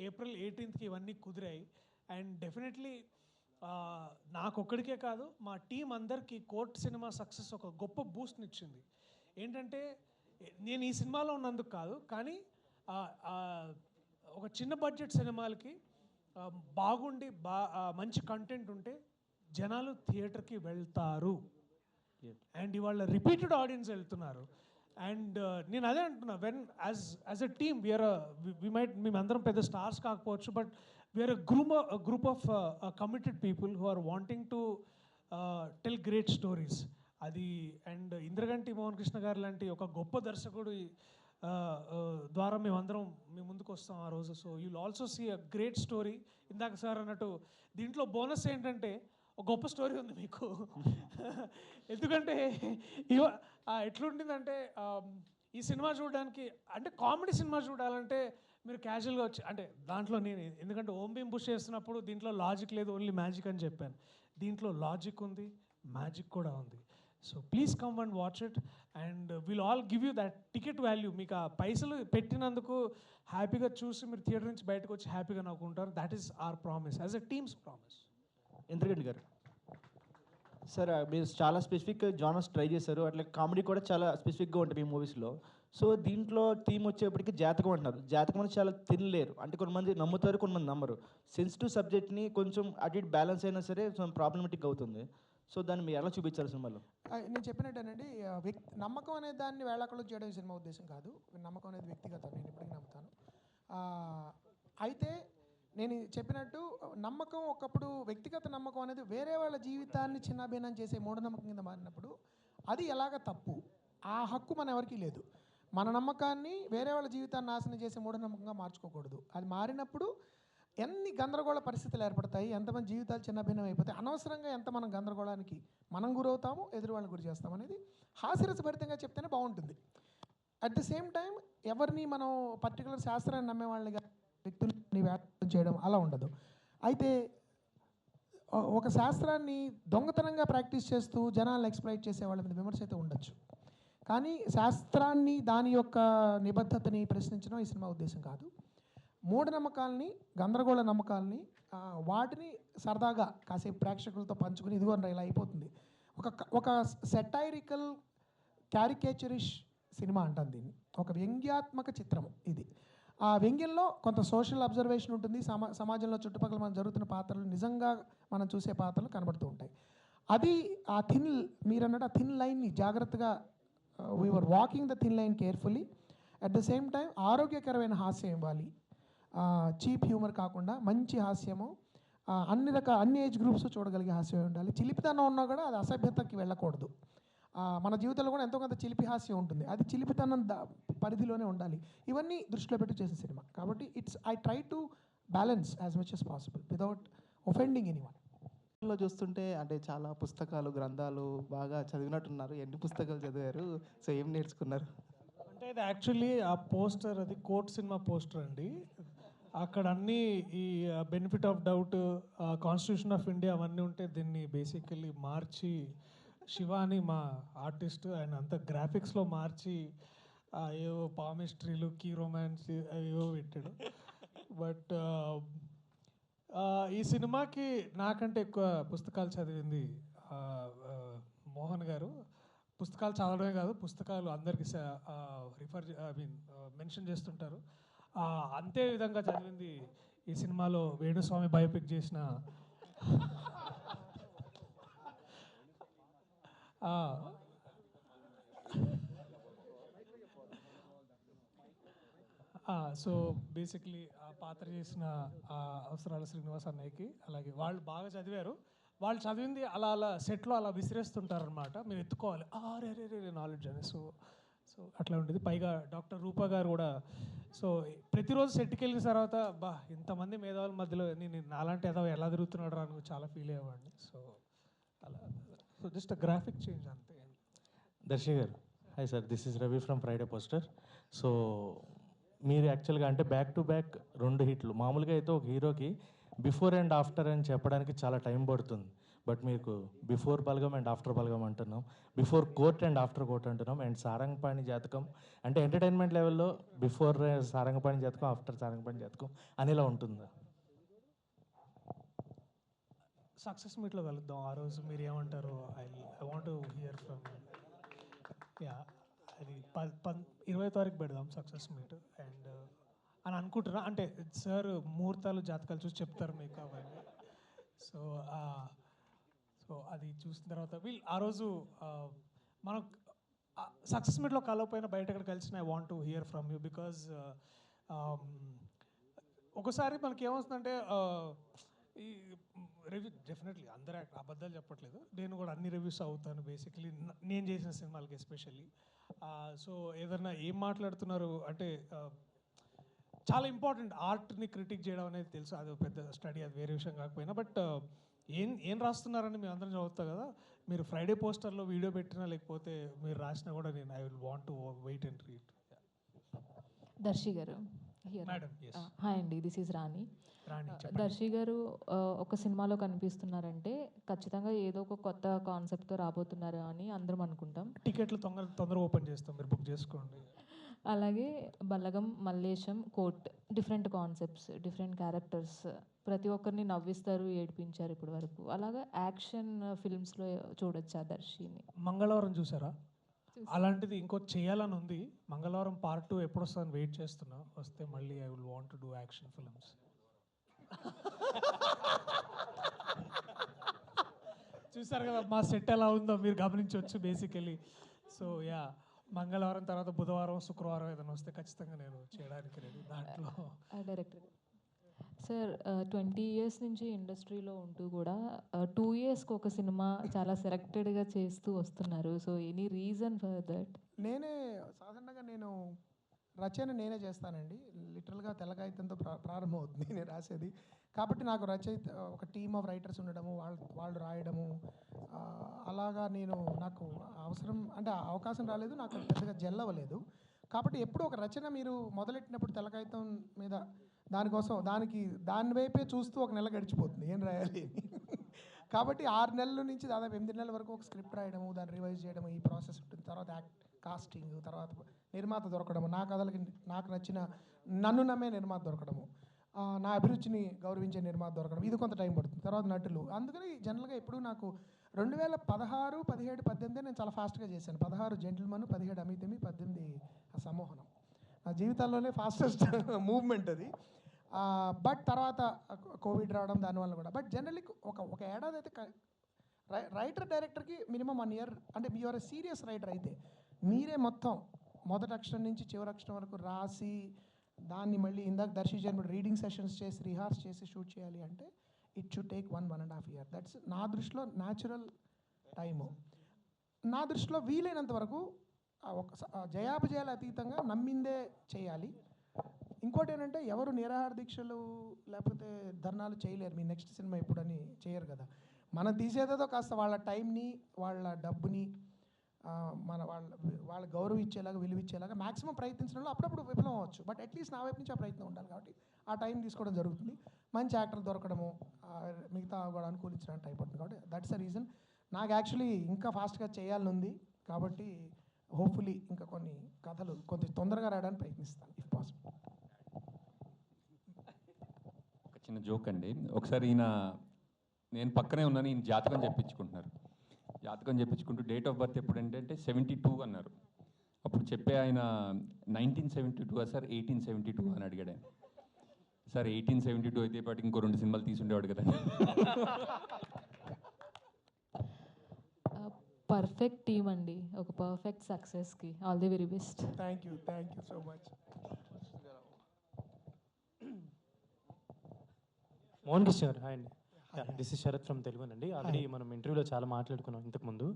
April 18th ఇవన్నీ కుదిరాయి. అండ్ డెఫినెట్లీ నాకొక్కడికే కాదు మా టీం అందరికీ కోర్ట్ సినిమా సక్సెస్ ఒక గొప్ప బూస్ట్ని ఇచ్చింది. ఏంటంటే నేను ఈ సినిమాలో ఉన్నందుకు కాదు, కానీ ఒక చిన్న బడ్జెట్ సినిమాలకి బాగుండి మంచి కంటెంట్ ఉంటే జనాలు థియేటర్కి వెళ్తారు. అండ్ ఇవాళ రిపీటెడ్ ఆడియన్స్ వెళ్తున్నారు. అండ్ నేను అదే అంటున్నా, వెన్ యాజ్ అ టీమ్ మేమందరం పెద్ద స్టార్స్ కాకపోవచ్చు, but we are group of committed people who are wanting to tell great stories. అది అండ్ ఇంద్రగంటి మోహన్ కృష్ణ గారు లాంటి ఒక గొప్ప దర్శకుడు ద్వారా మేమందరం మీ ముందుకు వస్తాం ఆ రోజు. So you will also see a great story. ఇందాక సార్ అన్నట్టు దీంట్లో బోనస్ ఏంటంటే ఒక గొప్ప స్టోరీ ఉంది మీకు. ఎందుకంటే ఎట్లుంటుందంటే ఈ సినిమా చూడడానికి అంటే కామెడీ సినిమా చూడాలంటే మీరు క్యాజువల్గా వచ్చి అంటే దాంట్లో నేను ఎందుకంటే ఓం భీమ్ బుష్ చేస్తున్నప్పుడు దీంట్లో లాజిక్ లేదు, ఓన్లీ మ్యాజిక్ అని చెప్పాను. దీంట్లో లాజిక్ ఉంది, మ్యాజిక్ కూడా ఉంది. So please come and watch it and will all give you that ticket value. మీకు ఆ పైసలు పెట్టినందుకు హ్యాపీగా చూసి మీరు థియేటర్ నుంచి బయటకు వచ్చి హ్యాపీగా నవ్వుకుంటారు. That is our promise as a team's promise. Indraganti garu sir, మీరు చాలా స్పెసిఫిక్ జానర్స్ ట్రై చేశారు, అట్లా కామెడీ కూడా చాలా స్పెసిఫిక్గా ఉంటుంది మీ మూవీస్లో. సో దీంట్లో థీమ్ వచ్చేప్పటికి జాతకం అంటున్నారు. జాతకం అనేది చాలా తినలేరు, అంటే కొంతమంది నమ్ముతారు, కొంతమంది నమ్మరు. సెన్సిటివ్ సబ్జెక్ట్ని కొంచెం అటు ఇటు బ్యాలెన్స్ అయినా సరే కొంచెం ప్రాబ్లమేటిక్ అవుతుంది. సో దాన్ని మీరు ఎలా చూపించారు సినిమాలో? నేను చెప్పినట్టేనండి, నమ్మకం అనే దాన్ని వేళాకళ్ళు చేయడం సినిమా ఉద్దేశం కాదు. నమ్మకం అనేది వ్యక్తిగతం, నేను ఇప్పటికీ నమ్ముతాను. అయితే నేను చెప్పినట్టు నమ్మకం ఒకప్పుడు వ్యక్తిగత నమ్మకం అనేది వేరే వాళ్ళ జీవితాన్ని చిన్నాభిన్నం చేసే మూఢనమ్మకం కింద మారినప్పుడు అది ఎలాగ తప్పు, ఆ హక్కు మన ఎవరికీ లేదు. మన నమ్మకాన్ని వేరే వాళ్ళ జీవితాన్ని నాశనం చేసే మూఢనమ్మకంగా మార్చుకోకూడదు. అది మారినప్పుడు ఎన్ని గందరగోళ పరిస్థితులు ఏర్పడతాయి, ఎంతమంది జీవితాలు చిన్నభిన్నం అయిపోతాయి, అనవసరంగా ఎంత మనం గందరగోళానికి మనం గురవుతాము, ఎదురు వాళ్ళని గురి చేస్తాం అనేది హాస్యరసభరితంగా చెప్తేనే బాగుంటుంది. అట్ ద సేమ్ టైం ఎవరిని మనం పర్టికులర్ శాస్త్రాన్ని నమ్మే వాళ్ళని వ్యక్తుల్ని వ్యాఖ్యానం చేయడం అలా ఉండదు. అయితే ఒక శాస్త్రాన్ని దొంగతనంగా ప్రాక్టీస్ చేస్తూ జనాలను ఎక్స్ప్లైట్ చేసే వాళ్ళ మీద విమర్శ అయితే ఉండొచ్చు, కానీ శాస్త్రాన్ని దాని యొక్క నిబద్ధతని ప్రశ్నించడం ఈ సినిమా ఉద్దేశం కాదు. మూఢనమ్మకాలని, గందరగోళ నమ్మకాలని వాటిని సరదాగా కాసేపు ప్రేక్షకులతో పంచుకుని ఇదిగో ఇలా అయిపోతుంది. ఒక సెటైరికల్ క్యారికేచరిష్ సినిమా అంటాను దీన్ని, ఒక వ్యంగ్యాత్మక చిత్రం ఇది. ఆ వ్యంగ్యంలో కొంత సోషల్ అబ్జర్వేషన్ ఉంటుంది, సమాజంలో చుట్టుపక్కల మనం జరుగుతున్న పాత్రలు నిజంగా మనం చూసే పాత్రలు కనబడుతూ ఉంటాయి. అది ఆ థిన్, మీరు అన్నట్టు ఆ థిన్ లైన్ని జాగ్రత్తగా we are walking the thin line carefully. At the same time ఆరోగ్యకరమైన హాస్యం ఇవ్వాలి, చీప్ హ్యూమర్ కాకుండా మంచి హాస్యము, అన్ని ఏజ్ గ్రూప్స్ చూడగలిగే హాస్యం ఉండాలి. చిలిపితనం ఉన్నా కూడా అది అసభ్యతకి వెళ్ళకూడదు. మన జీవితంలో కూడా ఎంతో కొంత చిలిపి హాస్యం ఉంటుంది, అది చిలిపితనం పరిధిలోనే ఉండాలి. ఇవన్నీ దృష్టిలో పెట్టి చేసిన సినిమా కాబట్టి I try to balance as much as possible without offending anyone. లో చూస్తుంటే అంటే చాలా పుస్తకాలు, గ్రంథాలు బాగా చదివినట్టున్నారు. ఎన్ని పుస్తకాలు చదివారు? సో ఏం నేర్చుకున్నారు? అంటే ఇది యాక్చువల్లీ ఆ పోస్టర్, అది కోర్ట్ సినిమా పోస్టర్ అండి. అక్కడ అన్నీ ఈ benefit of doubt, constitution of India అవన్నీ ఉంటే దీన్ని బేసికల్లీ మార్చి, శివ అని మా ఆర్టిస్ట్ ఆయన అంతా గ్రాఫిక్స్లో మార్చి ఏవో పామిస్ట్రీలు, కీ రొమాన్స్ ఏవో పెట్టాడు. బట్ ఈ సినిమాకి నాకంటే ఎక్కువ పుస్తకాలు చదివింది మోహన్ గారు. పుస్తకాలు చదవడమే కాదు, పుస్తకాలు అందరికి మెన్షన్ చేస్తుంటారు. అంతే విధంగా చదివింది ఈ సినిమాలో వేణుస్వామి బయోపిక్ చేసిన సో బేసిక్లీ ఆ పాత్ర చేసిన అవసరాల శ్రీనివాస్ అన్నయ్యకి, అలాగే వాళ్ళు బాగా చదివారు. వాళ్ళు చదివింది అలా అలా సెట్లో అలా విసిరేస్తుంటారనమాట, మీరు ఎత్తుకోవాలి రే నాలెడ్జ్ అని. సో అట్లా ఉండేది. పైగా డాక్టర్ రూపా గారు కూడా సో ప్రతిరోజు సెట్కి వెళ్ళిన తర్వాత ఇంతమంది మేధావుల మధ్యలో నేను నాలాంటి ఏదో ఎలా తిరుగుతున్నాడు రా అని చాలా ఫీల్ అయ్యేవాడిని. సో అలా జస్ట్ గ్రాఫిక్ చేంజ్ అంతే. దర్శి గారు, hi sir, this is Ravi from Friday poster. So మీరు యాక్చువల్గా అంటే బ్యాక్ టు బ్యాక్ 2 హిట్లు. మామూలుగా అయితే ఒక హీరోకి బిఫోర్ అండ్ ఆఫ్టర్ అని చెప్పడానికి చాలా టైం పడుతుంది. బట్ మీకు బిఫోర్ బలగం అండ్ ఆఫ్టర్ బలగం అంటున్నాం, before court and after court అంటున్నాం, అండ్ సారంగపాణి జాతకం అంటే ఎంటర్టైన్మెంట్ లెవెల్లో బిఫోర్ సారంగపాణి జాతకం, ఆఫ్టర్ సారంగపాణి జాతకం అనేలా ఉంటుందా? సక్సెస్ మీట్లో కలుద్దాం ఆ రోజు, మీరు ఏమంటారు? I want to hear from అది 20వ తారీఖు పెడదాం సక్సెస్ మీట్ అండ్ అని అనుకుంటున్నా. అంటే సార్ ముహూర్తాలు, జాతకాలు చూసి చెప్తారు మీకు అవన్నీ. సో అది చూసిన తర్వాత ఆ రోజు మనం సక్సెస్ మీట్లో కలవపోయినా బయట ఎక్కడ కలిసిన I want to hear from you. Because ఒకసారి మనకి ఏమవుతుందంటే ఈ రివ్యూ డెఫినెట్లీ అందరూ అబద్ధాలు చెప్పట్లేదు, నేను కూడా అన్ని రివ్యూస్ అవుతాను బేసిక్లీ నేను చేసిన సినిమాలకి ఎస్పెషల్లీ. సో ఏదన్నా ఏం మాట్లాడుతున్నారు అంటే చాలా ఇంపార్టెంట్, ఆర్ట్ని క్రిటిక్ చేయడం అనేది తెలుసు, అది పెద్ద స్టడీ, అది వేరే విషయం కాకపోయినా. బట్ ఏం రాస్తున్నారని మేము అందరం చదువుతాం కదా. మీరు ఫ్రైడే పోస్టర్లో వీడియో పెట్టినా లేకపోతే మీరు రాసినా కూడా నేను I will want to wait and read. Darshi garu, madam. Hi అండి, దిస్ ఈజ్ రాణి. దర్శి గారు ఒక సినిమాలో కనిపిస్తున్నారంటే ఖచ్చితంగా ఏదో ఒక కొత్త కాన్సెప్ట్తో రాబోతున్నారు అని అందరం అనుకుంటాం. టికెట్లు తొందరగా ఓపెన్ చేస్తాం, మీరు బుక్ చేసుకోండి. అలాగే Balagam, Mallesham, Court different concepts, different characters, ప్రతి ఒక్కరిని నవ్విస్తారు, ఏడిపించారు ఇప్పటి వరకు. అలాగే యాక్షన్ ఫిల్మ్స్లో చూడొచ్చా దర్శిని? మంగళవారం చూసారా? అలాంటిది ఇంకో చేయాలని ఉంది. మంగళవారం పార్ట్ 2 ఎప్పుడు వస్తుందని వెయిట్ చేస్తున్నా, వస్తే మళ్ళీ I will want to do action films. చూసారు కదా మా సెట్ ఎలా ఉందో మీరు గమనించవచ్చు బేసికలీ. సో మంగళవారం తర్వాత బుధవారం, శుక్రవారం ఏదైనా వస్తే ఖచ్చితంగా నేను చేయడానికి రెడీ. దాంట్లో డైరెక్టర్ సార్ 20 years నుంచి ఇండస్ట్రీలో ఉంటూ కూడా 2 yearsకి ఒక సినిమా చాలా సెలెక్టెడ్గా చేస్తూ వస్తున్నారు. So any reason for that? సాధారణంగా నేను రచన నేనే చేస్తానండి. లిటరల్గా తెల్లకాగితంతో ప్రారంభం అవుతుంది నేను రాసేది. కాబట్టి నాకు రచయిత ఒక టీమ్ ఆఫ్ రైటర్స్ ఉండడము, వాళ్ళు రాయడము, అలాగా నాకు అవసరం అంటే అవకాశం రాలేదు, నాకు పెద్దగా జెల్ అవ్వలేదు. కాబట్టి ఎప్పుడు ఒక రచన మీరు మొదలెట్టినప్పుడు తెల్లకాగితం మీద దానికోసం దాని వైపే చూస్తూ ఒక నెల గడిచిపోతుంది ఏం రాయాలి అని. కాబట్టి 6 నెలల నుంచి దాదాపు 8 నెలల వరకు ఒక స్క్రిప్ట్ రాయడము, దాన్ని రివైజ్ చేయడము, ఈ ప్రాసెస్ ఉంటుంది. తర్వాత కాస్టింగ్, తర్వాత నిర్మాత దొరకడము, నా కథలకి నాకు నచ్చిన నన్ను నమ్మే నిర్మాత దొరకడము, నా అభిరుచిని గౌరవించే నిర్మాత దొరకడం, ఇది కొంత టైం పడుతుంది. తర్వాత నటులు. అందుకని జనరల్గా ఎప్పుడు నాకు 2016, 17, 18 నేను చాలా ఫాస్ట్గా చేశాను. 16 జెంటిల్మన్, 17 అమితమి, 18 ఆ సమ్మోహనం. నా జీవితాల్లోనే ఫాస్టెస్ట్ మూవ్మెంట్ అది. బట్ తర్వాత కోవిడ్ రావడం దానివల్ల కూడా. బట్ జనరల్లీ ఒక ఏడాది అయితే రైటర్ డైరెక్టర్కి మినిమం 1 ఇయర్, అంటే మీ ఆర్ సీరియస్ రైటర్ అయితే మీరే మొత్తం మొదటి అక్షరం నుంచి చివరి అక్షరం వరకు రాసి దాన్ని మళ్ళీ ఇందాక దర్శించిన రీడింగ్ సెషన్స్ చేసి రిహార్స్ చేసి షూట్ చేయాలి అంటే it should take 1.5 year. That's నా దృష్టిలో న్యాచురల్ టైము. నా దృష్టిలో వీలైనంత వరకు జయాపజయాల అతీతంగా నమ్మిందే చేయాలి. ఇంకోటి ఏంటంటే ఎవరు నిరాహార దీక్షలు లేకపోతే ధర్నాలు చేయలేరు. మీ నెక్స్ట్ సినిమా ఎప్పుడని చేయరు కదా. మనం తీసేదేదో కాస్త వాళ్ళ టైంని, వాళ్ళ డబ్బుని వాళ్ళ గౌరవం ఇచ్చేలాగా, విలువ ఇచ్చేలాగా మ్యాక్సిమం ప్రయత్నించడంలో అప్పుడప్పుడు విఫలం అవ్వచ్చు. బట్ అట్లీస్ట్ నా వైపు నుంచి ఆ ప్రయత్నం ఉండాలి. కాబట్టి ఆ టైం తీసుకోవడం జరుగుతుంది. మంచి యాక్టర్ దొరకడము, మిగతా కూడా అనుకూలించడానికి టైం పడుతుంది. కాబట్టి దట్స్ ద రీజన్. నాకు యాక్చువల్లీ ఇంకా ఫాస్ట్గా చేయాలని ఉంది. కాబట్టి హోప్ఫుల్లీ ఇంకా కొన్ని కథలు కొంచెం తొందరగా రాయడానికి ప్రయత్నిస్తాను ఇఫ్ పాసిబుల్. ఒక చిన్న జోక్ అండి. ఒకసారి నేను పక్కనే ఉన్నాను, ఈయన జాతకం చెప్పించుకుంటున్నారు. జాతకం చెప్పించుకుంటూ డేట్ ఆఫ్ బర్త్ ఎప్పుడు అంటే 72 అన్నారు. అప్పుడు చెప్పే ఆయన 1972 సార్ 1872 అని అడిగాడు ఆయన. సార్ 1872 అయితే పాటు ఇంకో 2 సినిమాలు తీసుండేవాడు కదా. పర్ఫెక్ట్ టీమ్ అండి, ఒక పర్ఫెక్ట్ సక్సెస్కి all the very best. Thank you so much. Mohan Krishna garu, hi అండి. This is Sharath from Telugu అండి. ఆల్రెడీ మనం ఇంటర్వ్యూలో చాలా మాట్లాడుకున్నాం ఇంతకుముందు.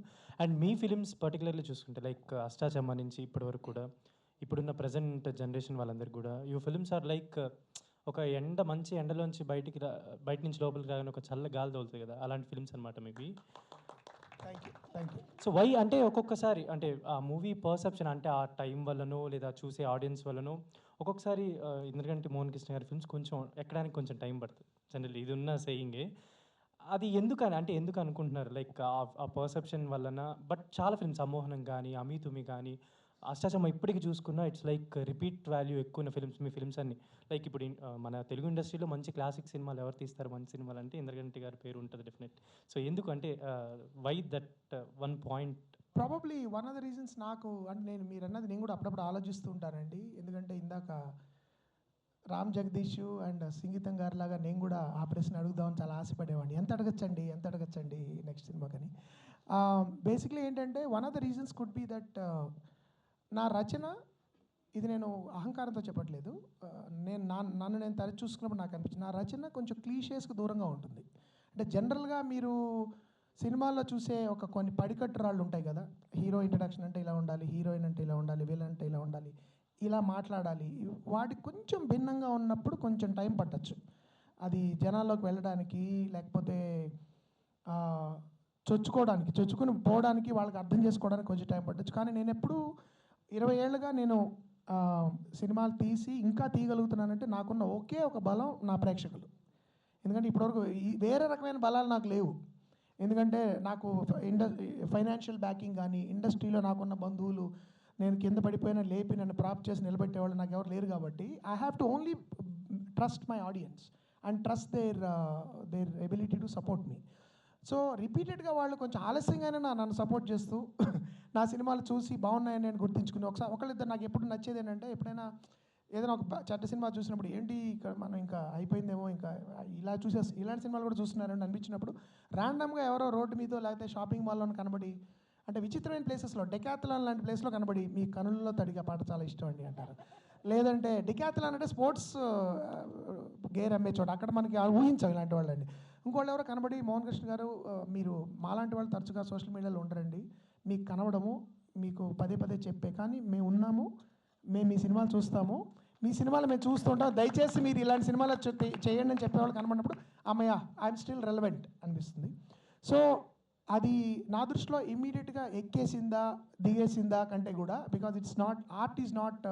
అండ్ మీ ఫిలిమ్స్ పర్టికులర్లీ చూసుకుంటే లైక్ అష్టాచమ్మ నుంచి ఇప్పటి వరకు కూడా ఇప్పుడున్న ప్రజెంట్ జనరేషన్ వాళ్ళందరికీ కూడా యూ ఫిలిమ్స్ ఆర్ లైక్ ఒక మంచి ఎండలోంచి బయట నుంచి లోపలికి రాగానే ఒక చల్ల గాలి తోలుతుంది కదా, అలాంటి ఫిలిమ్స్ అనమాట మీవి. Thank you. సో వై అంటే ఒక్కొక్కసారి అంటే ఆ మూవీ పర్సెప్షన్ అంటే ఆ టైం వల్లనో లేదా చూసే ఆడియన్స్ వల్లనో ఒక్కొక్కసారి ఎందుకంటే మోహన్ కృష్ణ గారి ఫిల్మ్స్ కొంచెం ఎక్కడానికి కొంచెం టైం పడుతుంది జనరల్లీ, ఇది ఉన్న సేయింగే. అది ఎందుకు అనుకుంటున్నారు లైక్ ఆ పర్సెప్షన్ వలన? బట్ చాలా ఫిల్మ్స్ అమోహనం కానీ అమీతుమి కానీ అష్టాచమ్మ ఇప్పటికి చూసుకున్నా ఇట్స్ లైక్ రిపీట్ వాల్యూ ఎక్కువ ఉన్న ఫిల్మ్స్ మీ ఫిల్మ్స్ అన్ని. లైక్ ఇప్పుడు మన తెలుగు ఇండస్ట్రీలో మంచి క్లాసిక్ సినిమాలు ఎవరు తీస్తారు మంచి సినిమాలు అంటే ఇంద్రగంటి గారి పేరు ఉంటుంది డెఫినెట్. సో ఎందుకు అంటే why that one point? Probably one of the reasons నాకు అంటే మీరు అన్నది నేను కూడా అప్పుడప్పుడు ఆలోచిస్తూ ఉంటానండి. ఎందుకంటే ఇందాక రామ్ జగదీష్ అండ్ సంగీతం గారి లాగా నేను కూడా ఆ ప్రశ్న అడుగుదామని చాలా ఆశపడేవాడిని. ఎంత అడగచ్చండి నెక్స్ట్ సినిమా కానీ. బేసిక్లీ ఏంటంటే one of the reasons could be that నా రచన, ఇది నేను అహంకారంతో చెప్పట్లేదు, నన్ను నేను తరచు చూసుకున్నప్పుడు నాకు అనిపించింది నా రచన కొంచెం క్లీషేస్కి దూరంగా ఉంటుంది. అంటే జనరల్గా మీరు సినిమాల్లో చూసే కొన్ని పడికట్టు రాళ్ళు ఉంటాయి కదా, హీరో ఇంట్రడక్షన్ అంటే ఇలా ఉండాలి, హీరోయిన్ అంటే ఇలా ఉండాలి, విలన్ అంటే ఇలా ఉండాలి, ఇలా మాట్లాడాలి, వాటికి కొంచెం భిన్నంగా ఉన్నప్పుడు కొంచెం టైం పట్టచ్చు. అది జనాల్లోకి వెళ్ళడానికి లేకపోతే చొచ్చుకుని పోవడానికి, వాళ్ళకి అర్థం చేసుకోవడానికి కొంచెం టైం పట్టచ్చు. కానీ నేను ఎప్పుడు 20 ఏళ్ళుగా నేను సినిమాలు తీసి ఇంకా తీయగలుగుతున్నానంటే నాకున్న ఒకే ఒక బలం నా ప్రేక్షకులు. ఎందుకంటే ఇప్పటివరకు వేరే రకమైన బలాలు నాకు లేవు. ఎందుకంటే నాకు ఫైనాన్షియల్ బ్యాకింగ్ కానీ, ఇండస్ట్రీలో నాకున్న బంధువులు, నేను కింద పడిపోయినా లేపి నన్ను ప్రాప్ చేసి నిలబెట్టేవాళ్ళు నాకు ఎవరు లేరు. కాబట్టి I have to only trust my audience and trust there ability to support me. So రిపీటెడ్గా వాళ్ళు కొంచెం ఆలస్యంగానే నన్ను సపోర్ట్ చేస్తూ నా సినిమాలు చూసి బాగున్నాయని నేను గుర్తించుకుని ఒకళ్ళిద్దరు నాకు ఎప్పుడు నచ్చేది ఏంటంటే, ఎప్పుడైనా ఏదైనా ఒక చెడ్డ సినిమా చూసినప్పుడు ఏంటి ఇక్కడ మనం ఇంకా అయిపోయిందేమో, ఇంకా ఇలాంటి సినిమాలు కూడా చూస్తున్నారని అనిపించినప్పుడు ర్యాండమ్గా ఎవరో రోడ్డు మీదో లేకపోతే షాపింగ్ మాల్లో కనబడి, అంటే విచిత్రమైన ప్లేసెస్లో డెకాథలాన్ లాంటి ప్లేస్లో కనబడి మీ కనులలో తడిగా పాట చాలా ఇష్టం అండి అంటారు. లేదంటే డెకాథలాన్ అంటే స్పోర్ట్స్ గేర్ అమ్మే చోట, అక్కడ మనకి ఊహించాం ఇలాంటి వాళ్ళండి. ఇంకోళ్ళు ఎవరో కనబడి మోహన్ కృష్ణ గారు మీరు మాలాంటి వాళ్ళు తరచుగా సోషల్ మీడియాలో ఉండరండి, మీకు కనబడము, మీకు పదే చెప్పే కానీ మేము ఉన్నాము, మేము మీ సినిమాలు చూస్తాము, మీ సినిమాలు మేము చూస్తుంటాం, దయచేసి మీరు ఇలాంటి సినిమాలు చేయండి అని చెప్పేవాళ్ళు కనబడినప్పుడు అమ్మయ్య ఐఎమ్ స్టిల్ రెలవెంట్ అనిపిస్తుంది. సో అది నా దృష్టిలో ఇమ్మీడియట్గా ఎక్కేసిందా దిగేసిందా కంటే కూడా, because it's not, art is not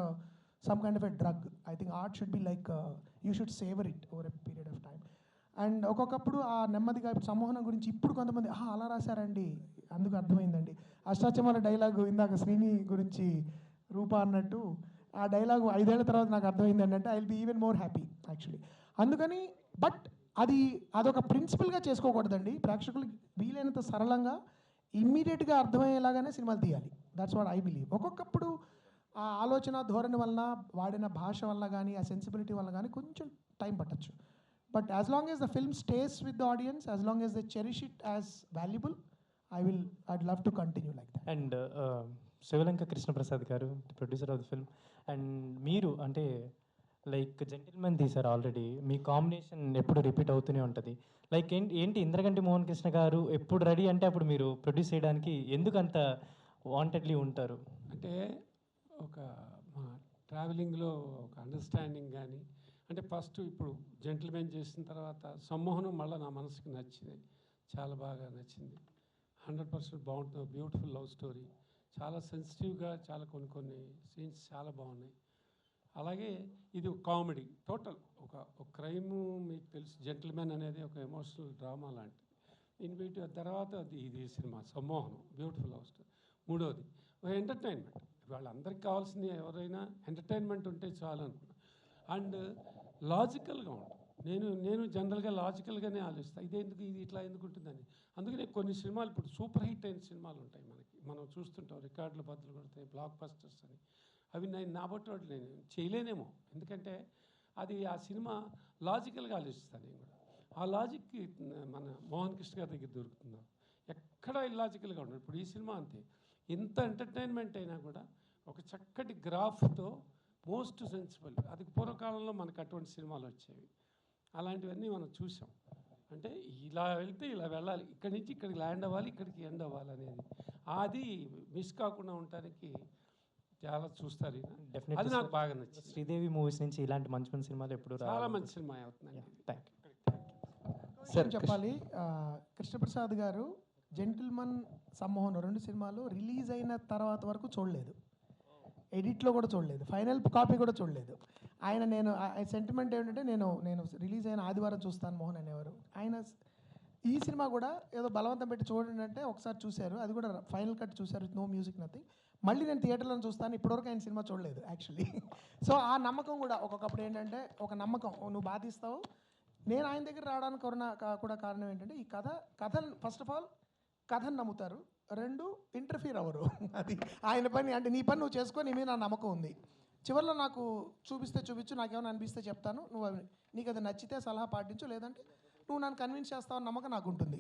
some kind of a drug. I think art should be like you should saver it over a period of time. And ఒక్కొక్కప్పుడు ఆ నెమ్మదిగా ఇప్పుడు సమ్మోహనం గురించి ఇప్పుడు కొంతమంది అలా రాశారండి, అందుకు అర్థమైందండి. అష్టాచమాల డైలాగు ఇందాక శ్రీని గురించి రూప అన్నట్టు ఆ డైలాగు 5 ఏళ్ల తర్వాత నాకు అర్థమైంది ఏంటంటే I will be even more happy actually. అందుకని బట్ అదొక ప్రిన్సిపల్గా చేసుకోకూడదండి. ప్రేక్షకులకి వీలైనంత సరళంగా ఇమ్మీడియట్గా అర్థమయ్యేలాగానే సినిమాలు తీయాలి. That's what I believe. ఒక్కొక్కప్పుడు ఆ ఆలోచన ధోరణి వలన, వాడిన భాష వల్ల కానీ, ఆ సెన్సిబిలిటీ వల్ల కానీ కొంచెం టైం పట్టచ్చు. But as long as the film stays with the audience, as long as they cherish it as valuable, I'd love to continue like that. And Sivalanka Krishnaprasad garu, producer of the film, and మీరు అంటే like gentleman తీశారు already, మీ combination ఎప్పుడు repeat అవుతూనే ఉంటుంది. Like ఏంటి ఇంద్రగంటి మోహన్ కృష్ణ గారు ఎప్పుడు రెడీ అంటే అప్పుడు మీరు ప్రొడ్యూస్ చేయడానికి ఎందుకు అంత వాంటెడ్లీ ఉంటారు? అంటే ఒక మా ట్రావెలింగ్లో ఒక అండర్స్టాండింగ్ కానీ, అంటే ఫస్ట్ ఇప్పుడు జెంటిల్మెన్ చేసిన తర్వాత సమ్మోహనం మళ్ళీ నా మనసుకి నచ్చింది, చాలా బాగా నచ్చింది. 100% బాగుంటుంది. బ్యూటిఫుల్ లవ్ స్టోరీ, చాలా సెన్సిటివ్గా, చాలా కొన్ని సీన్స్ చాలా బాగున్నాయి. అలాగే ఇది ఒక కామెడీ, టోటల్ ఒక క్రైము. మీకు తెలుసు జెంటిల్మెన్ అనేది ఒక ఎమోషనల్ డ్రామా లాంటిది. వీటి తర్వాత ఇది సినిమా సమ్మోహనం, బ్యూటిఫుల్ లవ్ స్టోరీ. మూడోది ఒక ఎంటర్టైన్మెంట్. వాళ్ళందరికీ కావాల్సింది ఎవరైనా ఎంటర్టైన్మెంట్ ఉంటే చాలు అనుకున్నా. అండ్ లాజికల్గా ఉంటుంది. నేను జనరల్గా లాజికల్గానే ఆలోచిస్తాను, ఇది ఇట్లా ఎందుకు ఉంటుందని. అందుకనే కొన్ని సినిమాలు ఇప్పుడు సూపర్ హిట్ అయిన సినిమాలు ఉంటాయి మనం చూస్తుంటాం, రికార్డుల బద్దలు కొడతాయి, బ్లాక్ బస్టర్స్ అని. అవి నా బట్టి నేను చేయలేనేమో, ఎందుకంటే అది ఆ సినిమా లాజికల్గా ఆలోచిస్తాను నేను కూడా. ఆ లాజిక్కి మన మోహన్ కృష్ణ గారి దగ్గర దొరుకుతుందా, ఎక్కడ ఇల్లాజికల్గా ఉండదు. ఇప్పుడు ఈ సినిమా అంతే, ఎంత ఎంటర్టైన్మెంట్ అయినా కూడా ఒక చక్కటి గ్రాఫ్తో మోస్ట్ సెన్సిబుల్. అది పూర్వకాలంలో మనకు అటువంటి సినిమాలు వచ్చేవి, అలాంటివన్నీ మనం చూసాం. అంటే ఇలా వెళ్తే ఇలా వెళ్ళాలి, ఇక్కడి నుంచి ఇక్కడికి ల్యాండ్ అవ్వాలి, ఇక్కడికి ఎండ్ అవ్వాలి అనేది, అది మిస్ కాకుండా ఉండటానికి చాలా చూస్తారు. అది నాకు బాగా నచ్చింది. శ్రీదేవి మూవీస్ నుంచి ఇలాంటి మంచి మంచి సినిమాలు ఎప్పుడు చాలా మంచి సినిమా అవుతుందండి. Thank you sir. చెప్పాలి, కృష్ణప్రసాద్ గారు జెంటిల్మన్, సమ్మోహన్ 2 సినిమాలు రిలీజ్ అయిన తర్వాత వరకు చూడలేదు, ఎడిట్లో కూడా చూడలేదు, ఫైనల్ కాపీ కూడా చూడలేదు. నేను సెంటిమెంట్ ఏంటంటే నేను రిలీజ్ అయిన ఆదివారం చూస్తాను మోహన్ అనేవారు. ఆయన ఈ సినిమా కూడా ఏదో బలవంతం పెట్టి చూడండి అంటే ఒకసారి చూశారు, అది కూడా ఫైనల్ కట్ చూశారు, నో మ్యూజిక్ నథింగ్. మళ్ళీ నేను థియేటర్లో చూస్తాను, ఇప్పటివరకు ఆయన సినిమా చూడలేదు యాక్చువల్లీ. సో ఆ నమ్మకం కూడా ఒక్కొక్కప్పుడు ఏంటంటే ఒక నమ్మకం, నువ్వు బాధిస్తావు. నేను ఆయన దగ్గర రావడానికి కూడా కారణం ఏంటంటే ఈ కథను ఫస్ట్ ఆఫ్ ఆల్ కథను నమ్ముతారు, 2 ఇంటర్ఫీర్ అవ్వరు. అది ఆయన పని. అంటే నీ పని నువ్వు చేసుకో, నీ మీద నా నమ్మకం ఉంది. చివరిలో నాకు చూపించు, నాకేమైనా అనిపిస్తే చెప్తాను, నువ్వు నీకు అది నచ్చితే సలహా పాటించు, లేదంటే నువ్వు నన్ను కన్విన్స్ చేస్తావని నమ్మకం నాకు ఉంటుంది.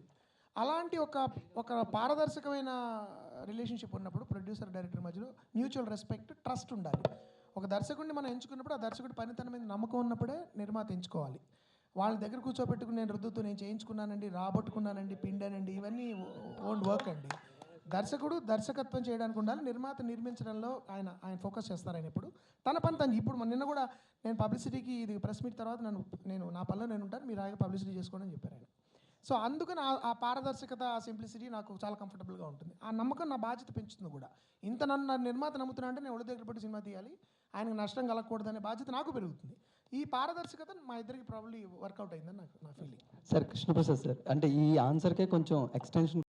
అలాంటి ఒక పారదర్శకమైన రిలేషన్షిప్ ఉన్నప్పుడు ప్రొడ్యూసర్ డైరెక్టర్ మధ్యలో మ్యూచువల్ రెస్పెక్ట్, ట్రస్ట్ ఉండాలి. ఒక దర్శకుడిని మనం ఎంచుకున్నప్పుడు ఆ దర్శకుడి పనితనం మీద నమ్మకం ఉన్నప్పుడే నిర్మాత ఎంచుకోవాలి. వాళ్ళ దగ్గర కూర్చోబెట్టుకుని నేను రుద్దుతూ నేను చేయించుకున్నానండి, రాబట్టుకున్నానండి, పిండానండి, ఇవన్నీ ఓన్ వర్క్ అండి. దర్శకుడు దర్శకత్వం చేయడానికి ఉండాలి, నిర్మాత నిర్మించడంలో ఆయన ఫోకస్ చేస్తారు. ఆయన ఇప్పుడు తన పని తను. ఇప్పుడు నిన్న కూడా నేను పబ్లిసిటీకి ఇది ప్రెస్ మీట్ తర్వాత నేను నా పనిలో నేను ఉంటాను, మీరు ఆగే పబ్లిసిటీ చేసుకోండి అని చెప్పారు ఆయన. సో అందుకని ఆ పారదర్శకత, ఆ సింప్లిసిటీ నాకు చాలా కంఫర్టబుల్గా ఉంటుంది. ఆ నమ్మకం నా బాధ్యత పెంచుతుంది కూడా. ఇంత నన్ను నిర్మాత నమ్ముతున్నా అంటే నేను ఒడి దగ్గర పెట్టి సినిమా తీయాలి, ఆయనకు నష్టం కలగకూడదనే బాధ్యత నాకు పెరుగుతుంది. ఈ పారదర్శకత మా ఇద్దరికి ప్రాబ్లీ వర్కౌట్ అయిందని నా ఫీలింగ్. సార్ కృష్ణప్రసాద్ సార్, అంటే ఈ ఆన్సర్కే కొంచెం ఎక్స్టెన్షన్